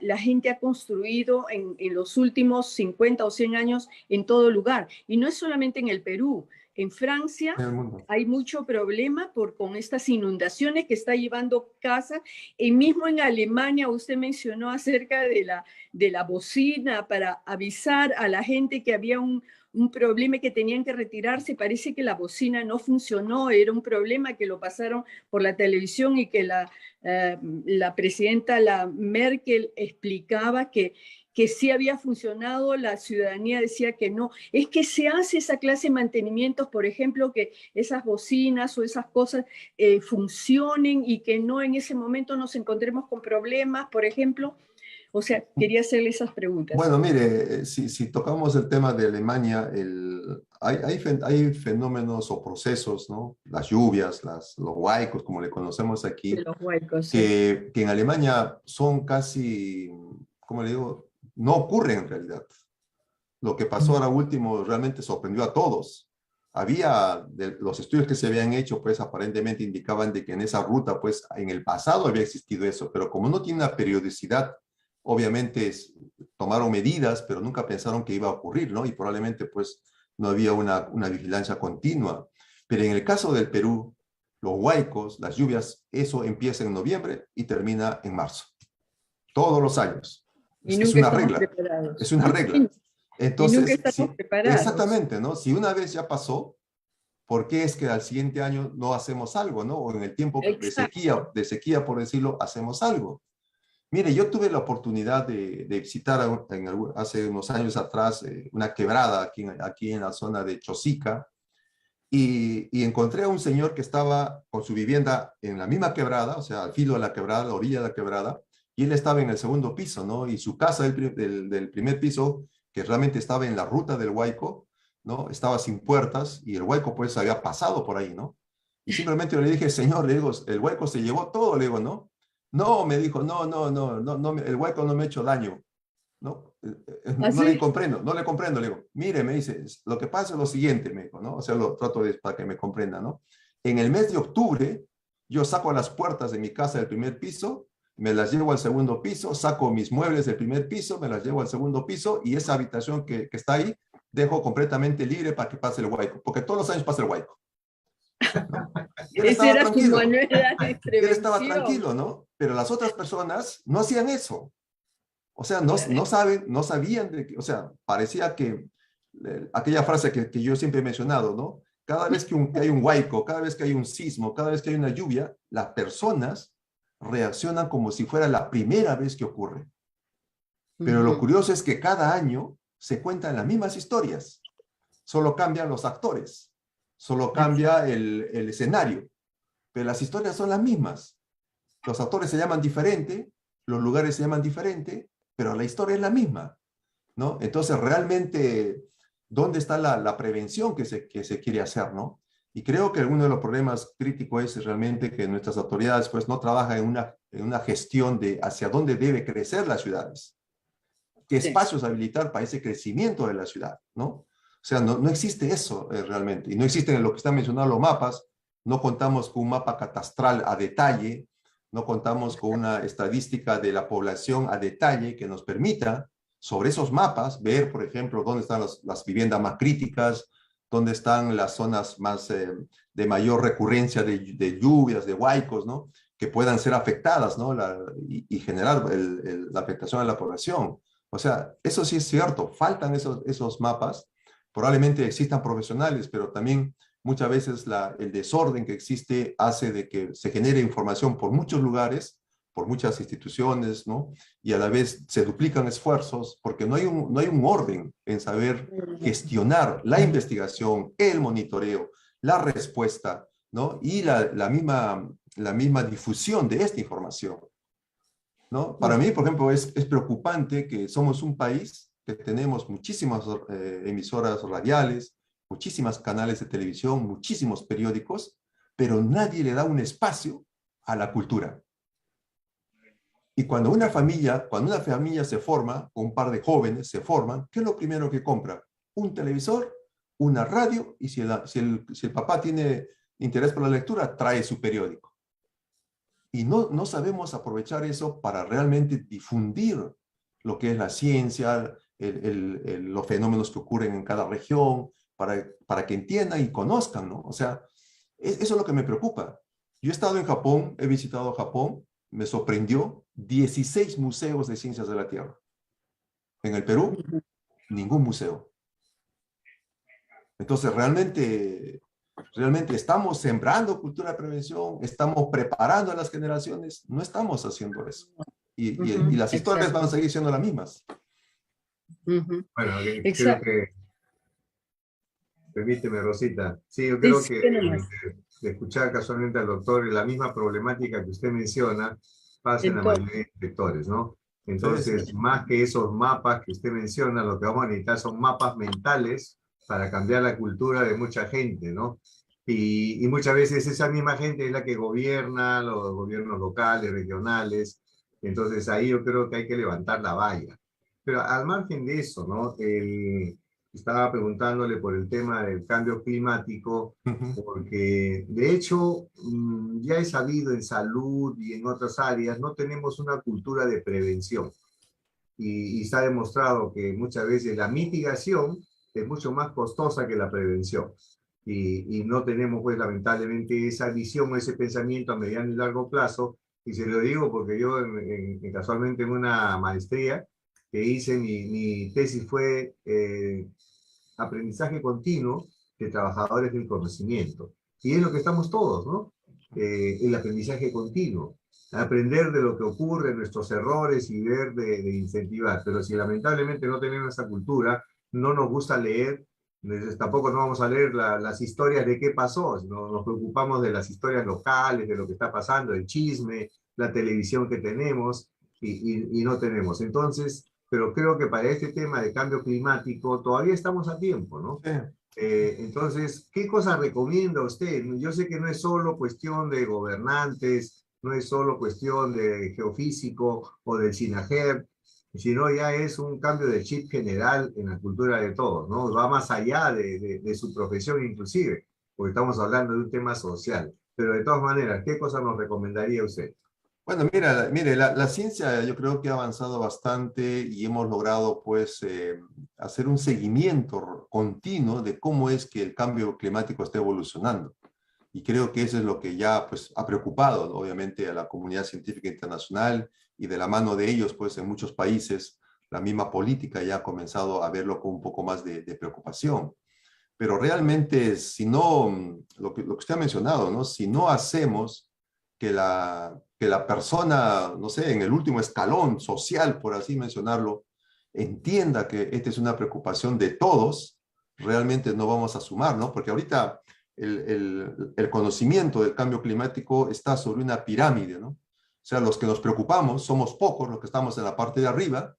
la gente ha construido en los últimos 50 o 100 años en todo lugar. Y no es solamente en el Perú. En Francia hay mucho problema con estas inundaciones que está llevando casas. Y mismo en Alemania, usted mencionó acerca de la bocina para avisar a la gente que había un problema, que tenían que retirarse. Parece que la bocina no funcionó, era un problema que lo pasaron por la televisión y que la presidenta Merkel explicaba que sí había funcionado, la ciudadanía decía que no. Es que se hace esa clase de mantenimientos, por ejemplo, que esas bocinas o esas cosas funcionen y que no en ese momento nos encontremos con problemas, por ejemplo. O sea, quería hacerle esas preguntas. Bueno, mire, si tocamos el tema de Alemania, hay fenómenos o procesos, ¿no? Las lluvias, los huaicos, como le conocemos aquí, los huaicos, que en Alemania son casi, ¿cómo le digo? No ocurren en realidad. Lo que pasó ahora último realmente sorprendió a todos. Los estudios que se habían hecho, pues aparentemente indicaban de que en esa ruta, pues en el pasado había existido eso, pero como no tiene una periodicidad, obviamente tomaron medidas, pero nunca pensaron que iba a ocurrir, ¿no? Y probablemente pues no había una vigilancia continua. Pero en el caso del Perú, los huaicos, las lluvias, eso empieza en noviembre y termina en marzo. Todos los años. Es una regla. Preparados. Es una regla. Entonces, y nunca estamos preparados. Exactamente, ¿no? Si una vez ya pasó, ¿por qué es que al siguiente año no hacemos algo, ¿no? O en el tiempo de sequía, por decirlo, hacemos algo. Mire, yo tuve la oportunidad de visitar hace unos años atrás una quebrada aquí en la zona de Chosica y encontré a un señor que estaba con su vivienda en la misma quebrada, o sea, al filo de la quebrada, a la orilla de la quebrada, y él estaba en el segundo piso, ¿no? Y su casa del primer piso, que realmente estaba en la ruta del huaico, ¿no? Estaba sin puertas y el huaico pues había pasado por ahí, ¿no? Y simplemente le dije, señor, le digo, el huaico se llevó todo, le digo, ¿no? No, me dijo, no, el huaico no me ha hecho daño, ¿no? No le comprendo, le digo, mire, me dice, lo que pasa es lo siguiente, me dijo, ¿no? O sea, lo trato para que me comprenda, ¿no? En el mes de octubre, yo saco las puertas de mi casa del primer piso, me las llevo al segundo piso, saco mis muebles del primer piso, me las llevo al segundo piso y esa habitación que está ahí, dejo completamente libre para que pase el huaico, porque todos los años pasa el huaico. ¿No? Y él Ese estaba era su tranquilo. manual de Él estaba prevención. tranquilo, ¿no? Pero las otras personas no hacían eso. O sea, no sabían de que, o sea, parecía que aquella frase que yo siempre he mencionado, ¿no? Cada vez que hay un huaico, cada vez que hay un sismo, cada vez que hay una lluvia, las personas reaccionan como si fuera la primera vez que ocurre. Pero lo curioso es que cada año se cuentan las mismas historias, solo cambian los actores, solo cambia el escenario, pero las historias son las mismas. Los actores se llaman diferente, los lugares se llaman diferente, pero la historia es la misma, ¿no? Entonces, realmente, ¿dónde está la prevención que se quiere hacer, ¿no? Y creo que uno de los problemas críticos es realmente que nuestras autoridades pues, no trabajan en una gestión de hacia dónde debe crecer las ciudades, qué espacios habilitar para ese crecimiento de la ciudad, ¿no? O sea, no existe eso realmente. Y no existen lo que están mencionando los mapas. No contamos con un mapa catastral a detalle, no contamos con una estadística de la población a detalle que nos permita, sobre esos mapas, ver, por ejemplo, dónde están las viviendas más críticas, dónde están las zonas más de mayor recurrencia de lluvias, de huaicos, ¿no? Que puedan ser afectadas, ¿no? Y generar la afectación a la población. O sea, eso sí es cierto, faltan esos mapas, probablemente existan profesionales, pero también muchas veces el desorden que existe hace de que se genere información por muchos lugares, por muchas instituciones, ¿no? Y a la vez se duplican esfuerzos porque no hay un orden en saber gestionar la investigación, el monitoreo, la respuesta, ¿no? Y la misma difusión de esta información, ¿no? Para mí, por ejemplo, es preocupante que somos un país que tenemos muchísimas emisoras radiales, muchísimos canales de televisión, muchísimos periódicos, pero nadie le da un espacio a la cultura. Y cuando una familia se forma, o un par de jóvenes se forman, ¿qué es lo primero que compra? Un televisor, una radio, y si el papá tiene interés por la lectura, trae su periódico. Y no sabemos aprovechar eso para realmente difundir lo que es la ciencia, los fenómenos que ocurren en cada región, para que entiendan y conozcan, ¿no? O sea, eso es lo que me preocupa. Yo he estado en Japón, he visitado Japón, me sorprendió 16 museos de ciencias de la Tierra. En el Perú, ningún museo. Entonces, realmente estamos sembrando cultura de prevención, estamos preparando a las generaciones, no estamos haciendo eso. Y las historias van a seguir siendo las mismas. Bueno, creo que, permíteme, Rosita, sí, yo creo que de escuchar casualmente al doctor, la misma problemática que usted menciona pasa en la mayoría de sectores, ¿no? Entonces, sí. Más que esos mapas que usted menciona, lo que vamos a necesitar son mapas mentales para cambiar la cultura de mucha gente, ¿no? Y muchas veces esa misma gente es la que gobierna los gobiernos locales, regionales. Entonces ahí yo creo que hay que levantar la valla. Pero al margen de eso, ¿no? Estaba preguntándole por el tema del cambio climático, porque de hecho ya es sabido en salud y en otras áreas, no tenemos una cultura de prevención. Y se ha demostrado que muchas veces la mitigación es mucho más costosa que la prevención. Y no tenemos, pues, lamentablemente esa visión, ese pensamiento a mediano y largo plazo. Y se lo digo porque yo, casualmente, en una maestría que hice, mi tesis fue aprendizaje continuo de trabajadores del conocimiento. Y es lo que estamos todos, ¿no? El aprendizaje continuo. Aprender de lo que ocurre, nuestros errores y ver de incentivar. Pero si lamentablemente no tenemos esa cultura, no nos gusta leer, tampoco no vamos a leer las historias de qué pasó, nos preocupamos de las historias locales, de lo que está pasando, el chisme, la televisión que tenemos y no tenemos. Entonces, pero creo que para este tema de cambio climático todavía estamos a tiempo, ¿no? Sí. Entonces, ¿qué cosa recomienda usted? Yo sé que no es solo cuestión de gobernantes, no es solo cuestión de geofísico o del SINAGER, sino ya es un cambio de chip general en la cultura de todos, ¿no? Va más allá de su profesión inclusive, porque estamos hablando de un tema social. Pero de todas maneras, ¿qué cosa nos recomendaría usted? Bueno, mira, mire, la ciencia yo creo que ha avanzado bastante y hemos logrado pues hacer un seguimiento continuo de cómo es que el cambio climático está evolucionando. Y creo que eso es lo que ya pues ha preocupado, ¿no? Obviamente a la comunidad científica internacional, y de la mano de ellos pues en muchos países la misma política ya ha comenzado a verlo con un poco más de preocupación. Pero realmente si no, lo que usted ha mencionado, ¿no? Si no hacemos que la persona, no sé, en el último escalón social, por así mencionarlo, entienda que esta es una preocupación de todos, realmente no vamos a sumar, ¿no? Porque ahorita el conocimiento del cambio climático está sobre una pirámide, ¿no? O sea, los que nos preocupamos somos pocos, los que estamos en la parte de arriba,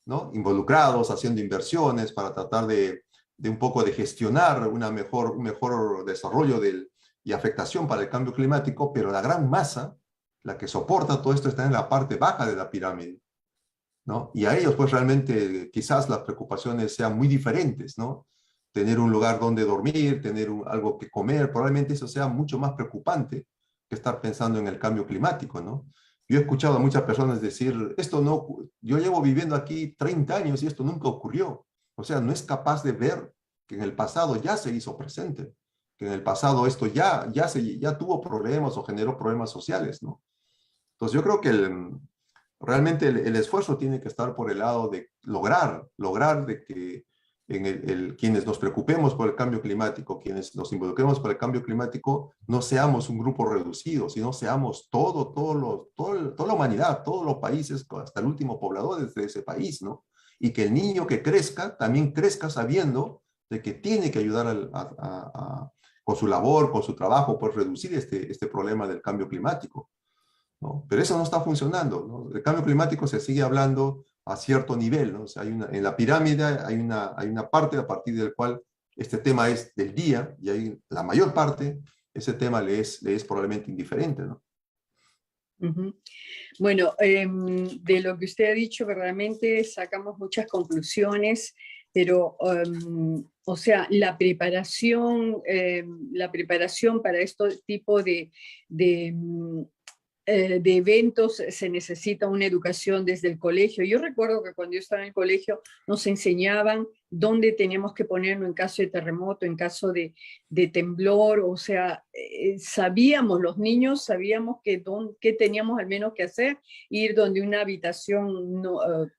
¿no? Involucrados, haciendo inversiones para tratar de un poco de gestionar un mejor desarrollo y afectación para el cambio climático, pero la gran masa, la que soporta todo esto, está en la parte baja de la pirámide, ¿no? Y a ellos, pues realmente quizás las preocupaciones sean muy diferentes, ¿no? Tener un lugar donde dormir, tener algo que comer, probablemente eso sea mucho más preocupante que estar pensando en el cambio climático, ¿no? Yo he escuchado a muchas personas decir, esto no, yo llevo viviendo aquí 30 años y esto nunca ocurrió. O sea, no es capaz de ver que en el pasado ya se hizo presente, que en el pasado esto ya tuvo problemas o generó problemas sociales, ¿no? Entonces yo creo que realmente el esfuerzo tiene que estar por el lado de lograr de que quienes nos preocupemos por el cambio climático, quienes nos involucremos por el cambio climático, no seamos un grupo reducido, sino seamos toda la humanidad, todos los países, hasta el último poblador de ese país, ¿no? Y que el niño que crezca también crezca sabiendo de que tiene que ayudar con su labor, con su trabajo, por reducir este problema del cambio climático, ¿no? Pero eso no está funcionando, ¿no? El cambio climático se sigue hablando a cierto nivel, ¿no? O sea, en la pirámide hay una parte a partir del cual este tema es del día, y hay la mayor parte, ese tema le es probablemente indiferente, ¿no? Ujú. Bueno, de lo que usted ha dicho, verdaderamente sacamos muchas conclusiones, pero, o sea, la preparación para este tipo de eventos se necesita una educación desde el colegio. Yo recuerdo que cuando yo estaba en el colegio nos enseñaban dónde teníamos que ponernos en caso de terremoto, en caso de temblor, o sea, sabíamos, los niños sabíamos qué teníamos al menos que hacer, ir donde una habitación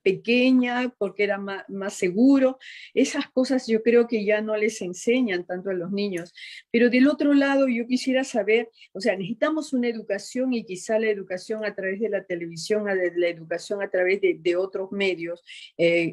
pequeña porque era más seguro. Esas cosas yo creo que ya no les enseñan tanto a los niños. Pero del otro lado yo quisiera saber, o sea, necesitamos una educación, y quizá la educación a través de la televisión, la educación a través de otros medios,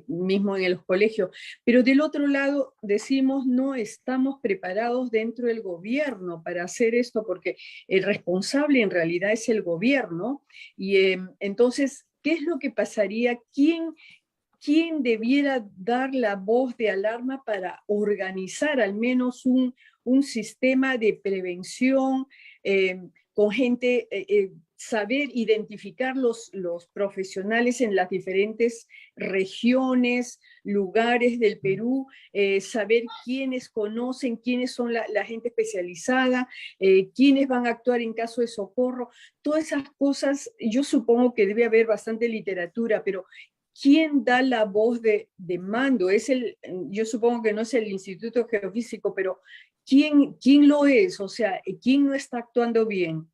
mismo en los colegios. Pero del otro lado decimos, no estamos preparados dentro del gobierno para hacer esto, porque el responsable en realidad es el gobierno. Y entonces, ¿qué es lo que pasaría? ¿Quién debiera dar la voz de alarma para organizar al menos un sistema de prevención con gente, saber identificar los profesionales en las diferentes regiones, lugares del Perú, saber quiénes conocen, quiénes son la gente especializada, quiénes van a actuar en caso de socorro? Todas esas cosas, yo supongo que debe haber bastante literatura, pero ¿quién da la voz de mando? Yo supongo que no es el Instituto Geofísico, pero ¿quién lo es? O sea, ¿quién no está actuando bien?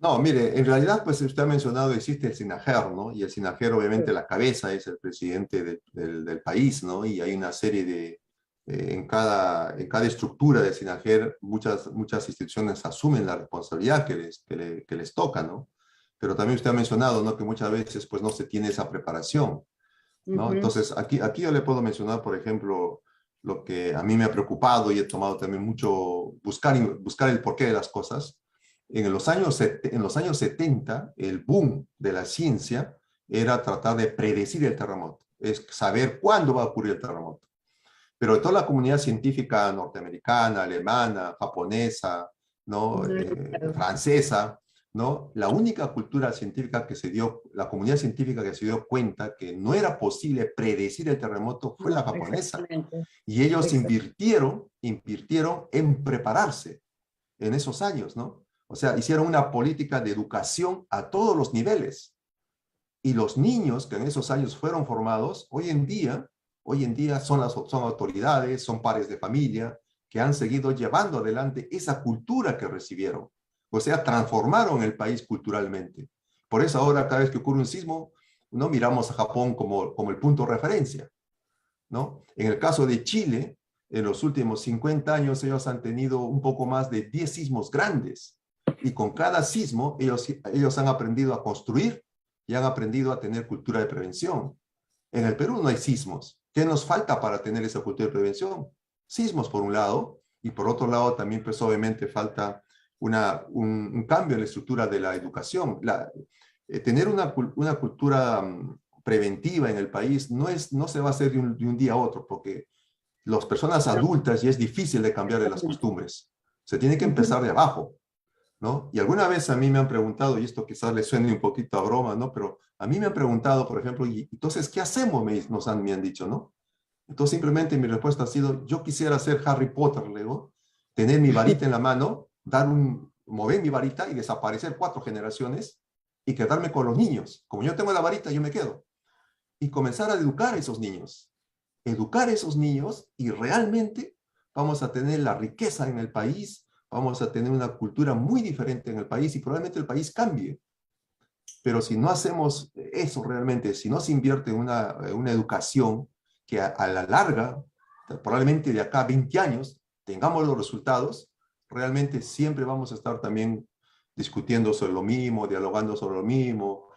No, mire, en realidad, pues usted ha mencionado, existe el SINAGER, ¿no? Y el SINAGER, obviamente, la cabeza es el presidente del país, ¿no? Y hay una serie en cada estructura del SINAGER, muchas instituciones asumen la responsabilidad que les toca, ¿no? Pero también usted ha mencionado, ¿no? Que muchas veces, pues, no se tiene esa preparación, ¿no? Entonces, aquí yo le puedo mencionar, por ejemplo, lo que a mí me ha preocupado y he tomado también mucho, buscar el porqué de las cosas. En los años 70, el boom de la ciencia era tratar de predecir el terremoto, es saber cuándo va a ocurrir el terremoto. Pero toda la comunidad científica norteamericana, alemana, japonesa, ¿no? Francesa, ¿no? La única cultura científica la comunidad científica que se dio cuenta que no era posible predecir el terremoto fue la japonesa. Y ellos invirtieron en prepararse en esos años, ¿no? O sea, hicieron una política de educación a todos los niveles. Y los niños que en esos años fueron formados, hoy en día son autoridades, son padres de familia, que han seguido llevando adelante esa cultura que recibieron. O sea, transformaron el país culturalmente. Por eso ahora cada vez que ocurre un sismo, ¿no?, miramos a Japón como el punto de referencia, ¿no? En el caso de Chile, en los últimos 50 años ellos han tenido un poco más de 10 sismos grandes. Y con cada sismo ellos han aprendido a construir y han aprendido a tener cultura de prevención. En el Perú no hay sismos. ¿Qué nos falta para tener esa cultura de prevención? Sismos por un lado, y por otro lado también pues obviamente falta un cambio en la estructura de la educación. Tener una cultura preventiva en el país no se va a hacer de un día a otro, porque las personas adultas ya es difícil de cambiar de las costumbres. Se tiene que empezar de abajo, ¿no? Y alguna vez a mí me han preguntado, y esto quizás les suene un poquito a broma, ¿no? Pero a mí me han preguntado, por ejemplo, y entonces, ¿qué hacemos? Me han dicho, ¿no? Entonces simplemente mi respuesta ha sido, yo quisiera ser Harry Potter, luego, tener mi varita en la mano, mover mi varita y desaparecer 4 generaciones y quedarme con los niños. Como yo tengo la varita, yo me quedo. Y comenzar a educar a esos niños. Educar a esos niños y realmente vamos a tener la riqueza en el país, vamos a tener una cultura muy diferente en el país y probablemente el país cambie. Pero si no hacemos eso realmente, si no se invierte en una educación que a la larga, probablemente de acá a 20 años, tengamos los resultados, realmente siempre vamos a estar también discutiendo sobre lo mismo, dialogando sobre lo mismo,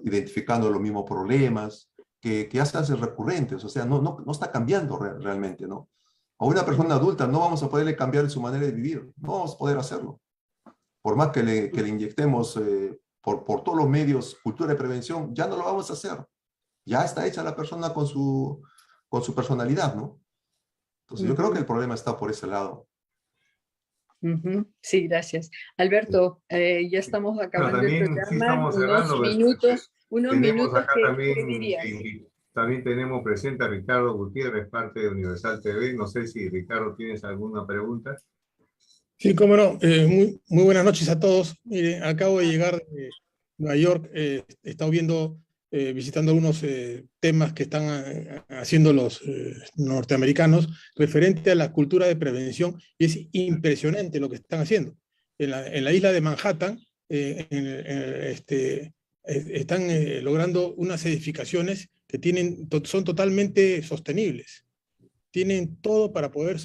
identificando los mismos problemas, que ya se hacen recurrentes, o sea, no está cambiando realmente, ¿no? A una persona adulta no vamos a poderle cambiar su manera de vivir, no vamos a poder hacerlo. Por más que le inyectemos por todos los medios cultura de prevención, ya no lo vamos a hacer. Ya está hecha la persona con su personalidad, ¿no? Entonces yo creo que el problema está por ese lado. Sí, gracias. Alberto, ya estamos acabando el programa. Sí, estamos cerrando. Unos minutos acá ¿qué dirías? También tenemos presente a Ricardo Gutiérrez, parte de Universal TV. No sé si, Ricardo, tienes alguna pregunta. Sí, cómo no. Muy buenas noches a todos. Mire, acabo de llegar de Nueva York. He estado visitando algunos temas que están haciendo los norteamericanos referente a la cultura de prevención, y es impresionante lo que están haciendo. En la isla de Manhattan están logrando unas edificaciones que son totalmente sostenibles. Tienen todo para poder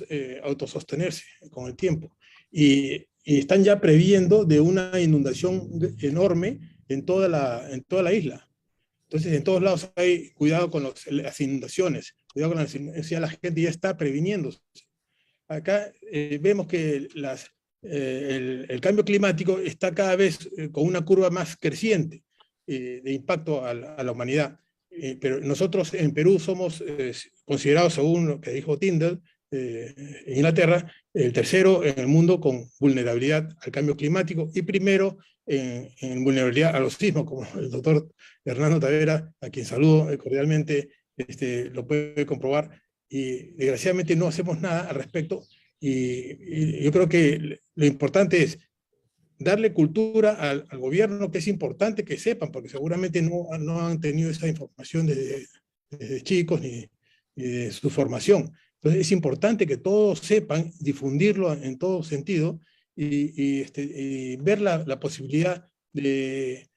autosostenerse con el tiempo. Y están ya previendo de una inundación enorme en toda la isla. Entonces, en todos lados hay cuidado con las inundaciones, cuidado con la gente ya está previniéndose. Acá vemos que el cambio climático está cada vez con una curva más creciente de impacto a la humanidad. Pero nosotros en Perú somos considerados, según lo que dijo Tyndall, en Inglaterra, el tercero en el mundo con vulnerabilidad al cambio climático y primero en vulnerabilidad a los sismos, como el doctor Hernando Tavera, a quien saludo cordialmente, lo puede comprobar, y desgraciadamente no hacemos nada al respecto, y yo creo que lo importante es darle cultura al gobierno, que es importante que sepan, porque seguramente no han tenido esa información desde chicos ni de su formación. Entonces es importante que todos sepan, difundirlo en todo sentido y ver la posibilidad de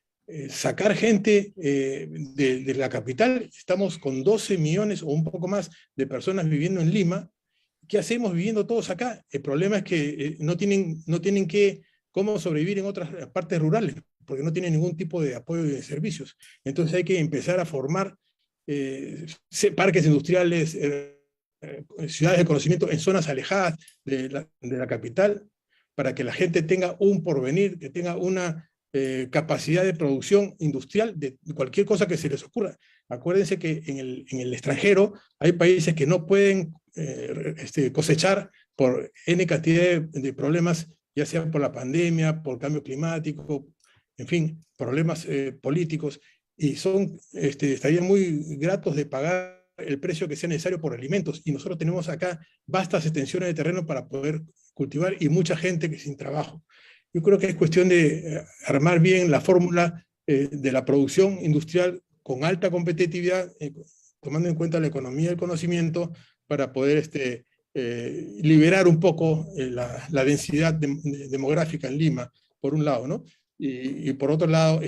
sacar gente de la capital. Estamos con 12 millones o un poco más de personas viviendo en Lima. ¿Qué hacemos viviendo todos acá? El problema es que no tienen cómo sobrevivir en otras partes rurales, porque no tienen ningún tipo de apoyo de servicios. Entonces hay que empezar a formar parques industriales, ciudades de conocimiento en zonas alejadas de la capital, para que la gente tenga un porvenir, que tenga una capacidad de producción industrial de cualquier cosa que se les ocurra. Acuérdense que en el extranjero hay países que no pueden cosechar por N cantidad de problemas, ya sea por la pandemia, por cambio climático, en fin, problemas políticos, y estarían muy gratos de pagar el precio que sea necesario por alimentos, y nosotros tenemos acá vastas extensiones de terreno para poder cultivar y mucha gente que sin trabajo. Yo creo que es cuestión de armar bien la fórmula de la producción industrial con alta competitividad, tomando en cuenta la economía del conocimiento, para poder liberar un poco la densidad demográfica en Lima, por un lado, ¿no? Y por otro lado,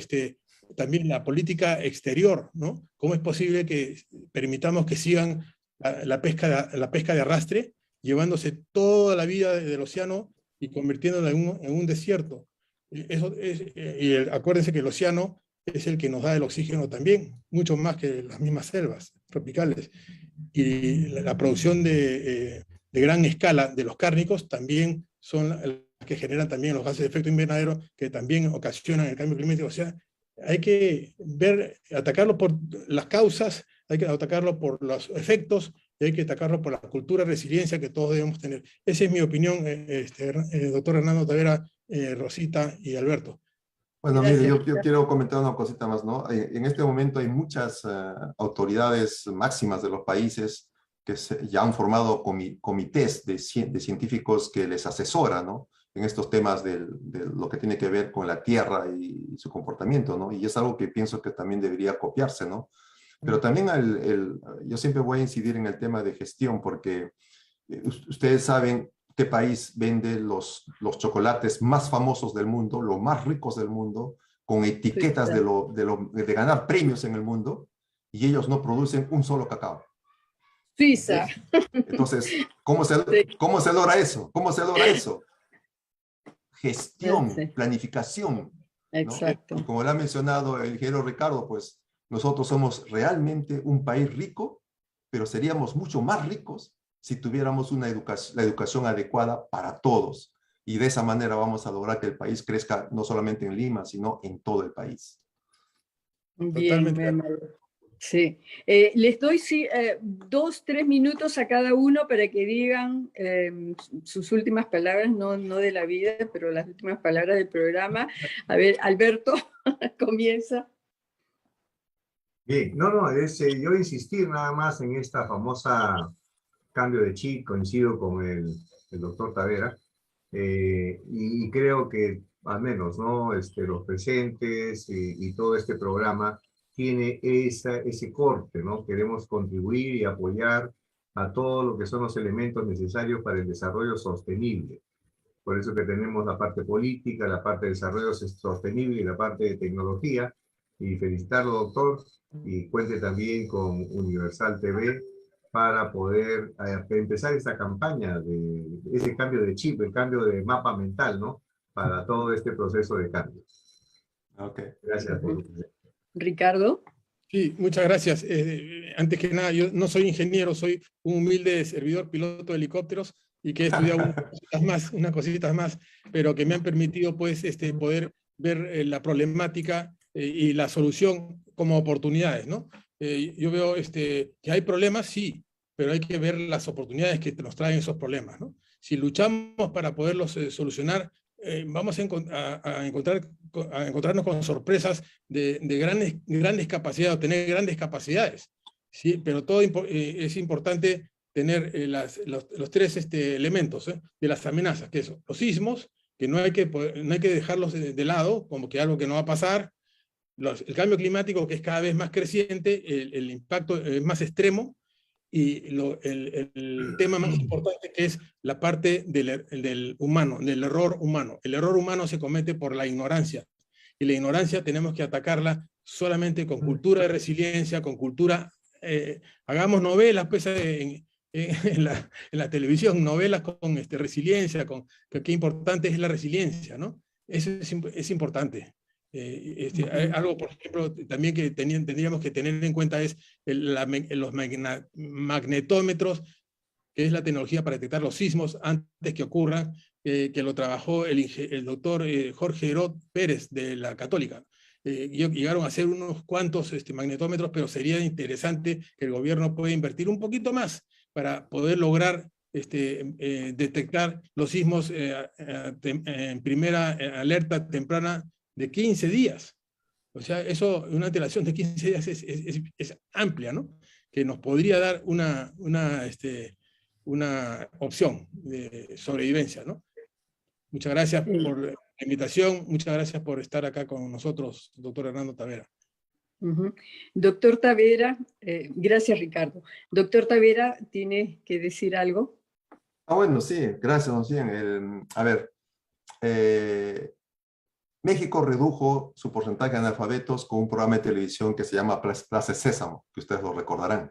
también la política exterior, ¿no? ¿Cómo es posible que permitamos que sigan la pesca de arrastre, llevándose toda la vida del océano y convirtiéndolo en un desierto? Acuérdense que el océano es el que nos da el oxígeno también, mucho más que las mismas selvas tropicales. Y la producción de gran escala de los cárnicos también son las que generan también los gases de efecto invernadero, que también ocasionan el cambio climático. O sea, hay que atacarlo por las causas, hay que atacarlo por los efectos, y hay que atacarlo por la cultura de resiliencia que todos debemos tener. Esa es mi opinión, doctor Hernando Tavera, Rosita y Alberto. Bueno, mire, yo quiero comentar una cosita más, ¿no? En este momento hay muchas autoridades máximas de los países que ya han formado comités de científicos que les asesoran, ¿no? En estos temas de lo que tiene que ver con la tierra y su comportamiento, ¿no? Y es algo que pienso que también debería copiarse, ¿no? Pero también yo siempre voy a incidir en el tema de gestión, porque ustedes saben qué país vende los chocolates más famosos del mundo, los más ricos del mundo, con etiquetas de ganar premios en el mundo, y ellos no producen un solo cacao. Suiza. Entonces, ¿cómo se logra eso? ¿Cómo se logra eso? Gestión, planificación, ¿no? Exacto. Y como lo ha mencionado el ingeniero Ricardo, pues nosotros somos realmente un país rico, pero seríamos mucho más ricos si tuviéramos la educación adecuada para todos. Y de esa manera vamos a lograr que el país crezca no solamente en Lima, sino en todo el país. Bien, sí. Les doy 2, 3 minutos a cada uno para que digan sus últimas palabras, no de la vida, pero las últimas palabras del programa. A ver, Alberto, comienza. Bien, yo insistir nada más en esta famosa cambio de chip, coincido con el doctor Tavera, y creo que al menos, ¿no? Los presentes y todo este programa tiene ese corte, ¿no? Queremos contribuir y apoyar a todo lo que son los elementos necesarios para el desarrollo sostenible. Por eso que tenemos la parte política, la parte de desarrollo sostenible y la parte de tecnología. Y felicitarlo, doctor, y cuente también con Universal TV para poder empezar esta campaña de ese cambio de chip, el cambio de mapa mental, ¿no? Para todo este proceso de cambio. Ok. Gracias por tu presencia. Ricardo. Sí, muchas gracias. Antes que nada, yo no soy ingeniero, soy un humilde servidor piloto de helicópteros y que he estudiado unas cositas más, pero que me han permitido pues, poder ver la problemática y la solución como oportunidades, ¿no? Yo veo que hay problemas, sí, pero hay que ver las oportunidades que nos traen esos problemas, ¿no? Si luchamos para poderlos solucionar, vamos a encontrarnos con sorpresas de grandes capacidades, o tener grandes capacidades, ¿sí? Pero todo es importante tener los tres elementos de las amenazas, que son los sismos, que no hay que dejarlos de lado, como que algo que no va a pasar, el cambio climático, que es cada vez más creciente, el impacto es más extremo, y el tema más importante, que es la parte del humano, del error humano. El error humano se comete por la ignorancia, y la ignorancia tenemos que atacarla solamente con cultura de resiliencia, con cultura, hagamos novelas pues, en la televisión, novelas con resiliencia, qué importante es la resiliencia, ¿no? Eso es importante. Algo, por ejemplo, también que tendríamos que tener en cuenta es los magnetómetros, que es la tecnología para detectar los sismos antes que ocurran, que lo trabajó el doctor Jorge Herod Pérez de la Católica. Llegaron a hacer unos cuantos magnetómetros, pero sería interesante que el gobierno pueda invertir un poquito más para poder lograr detectar los sismos en primera alerta temprana de 15 días. O sea, una antelación de 15 días es amplia, ¿no? Que nos podría dar una opción de sobrevivencia, ¿no? Muchas gracias por la invitación. Muchas gracias por estar acá con nosotros, doctor Hernando Tavera. Doctor Tavera, gracias Ricardo. Doctor Tavera, ¿tiene que decir algo? Bueno, sí, gracias, don Cien. A ver, México redujo su porcentaje de analfabetos con un programa de televisión que se llama Plaza Sésamo, que ustedes lo recordarán,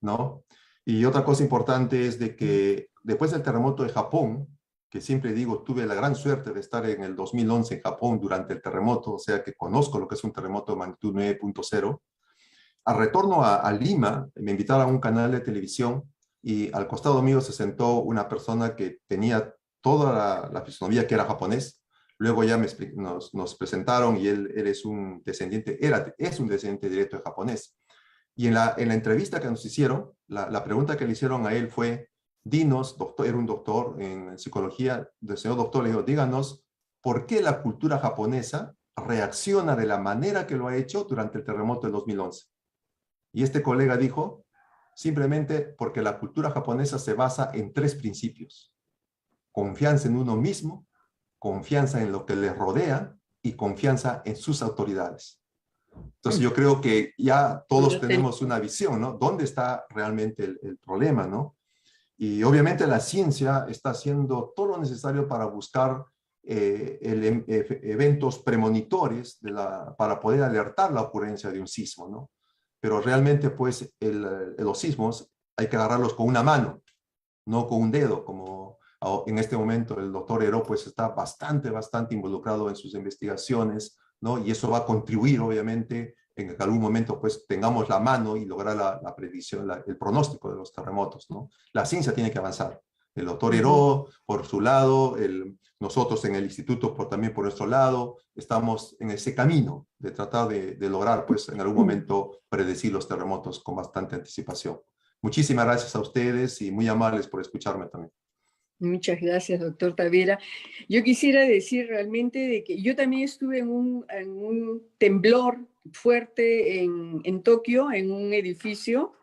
¿no? Y otra cosa importante es de que después del terremoto de Japón, que siempre digo, tuve la gran suerte de estar en el 2011 en Japón durante el terremoto, o sea que conozco lo que es un terremoto de magnitud 9.0. Al retorno a Lima, me invitaron a un canal de televisión y al costado mío se sentó una persona que tenía toda la fisonomía que era japonés. Luego ya nos presentaron y él es un descendiente, es un descendiente directo de japonés. Y en la entrevista que nos hicieron, la pregunta que le hicieron a él fue, dinos, doctor, era un doctor en psicología, del señor doctor, le dijo, díganos, ¿por qué la cultura japonesa reacciona de la manera que lo ha hecho durante el terremoto del 2011? Y este colega dijo, simplemente porque la cultura japonesa se basa en 3 principios. Confianza en uno mismo, confianza en lo que les rodea y confianza en sus autoridades. Entonces yo creo que ya todos tenemos una visión, ¿no? ¿Dónde está realmente el problema, ¿no? Y obviamente la ciencia está haciendo todo lo necesario para buscar eventos premonitores para poder alertar la ocurrencia de un sismo, ¿no? Pero realmente, pues, los sismos hay que agarrarlos con una mano, no con un dedo, como en este momento el doctor Heró, pues, está bastante involucrado en sus investigaciones, ¿no? Y eso va a contribuir, obviamente, en que algún momento, pues, tengamos la mano y lograr la predicción, el pronóstico de los terremotos, ¿no? La ciencia tiene que avanzar. El doctor Heró, por su lado, nosotros en el instituto también por nuestro lado, estamos en ese camino de tratar de lograr, pues, en algún momento predecir los terremotos con bastante anticipación. Muchísimas gracias a ustedes y muy amables por escucharme también. Muchas gracias, doctor Tavera. Yo quisiera decir realmente de que yo también estuve en un temblor fuerte en Tokio, en un edificio.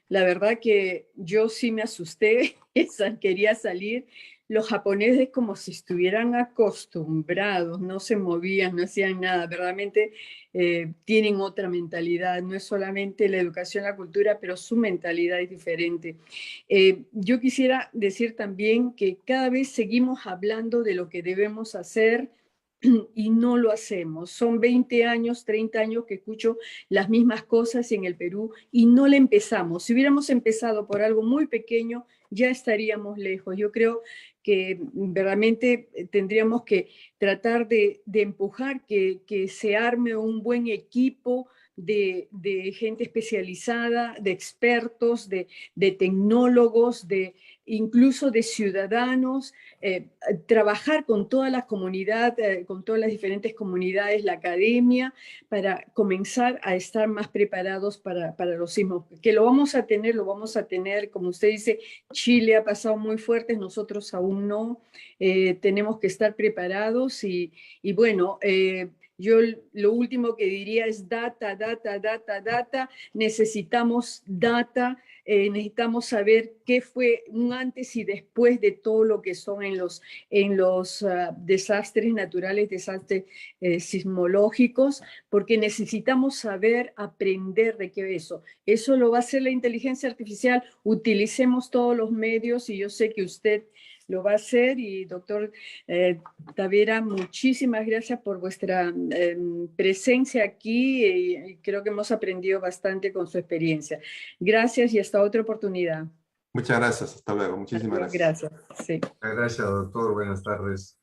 La verdad que yo sí me asusté, quería salir. Los japoneses como si estuvieran acostumbrados, no se movían, no hacían nada. Verdaderamente tienen otra mentalidad, no es solamente la educación, la cultura, pero su mentalidad es diferente. Yo quisiera decir también que cada vez seguimos hablando de lo que debemos hacer y no lo hacemos. Son 20 años, 30 años que escucho las mismas cosas en el Perú y no le empezamos. Si hubiéramos empezado por algo muy pequeño, ya estaríamos lejos. Yo creo que verdaderamente tendríamos que tratar de empujar que se arme un buen equipo de gente especializada, de expertos, de tecnólogos, incluso de ciudadanos, trabajar con toda la comunidad, con todas las diferentes comunidades, la academia, para comenzar a estar más preparados para los sismos. Que lo vamos a tener, como usted dice, Chile ha pasado muy fuerte, nosotros aún no, tenemos que estar preparados y bueno, yo lo último que diría es data, necesitamos data, necesitamos saber qué fue un antes y después de todo lo que son en los desastres naturales, desastres sismológicos, porque necesitamos saber aprender de qué es eso. Eso lo va a hacer la inteligencia artificial, utilicemos todos los medios y yo sé que usted lo va a hacer. Y doctor Tavera, muchísimas gracias por vuestra presencia aquí y creo que hemos aprendido bastante con su experiencia. Gracias y hasta otra oportunidad. Muchas gracias, hasta luego, muchísimas gracias. Gracias, sí. Gracias, doctor, buenas tardes.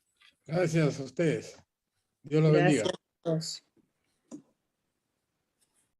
Gracias a ustedes. Dios los bendiga. Gracias.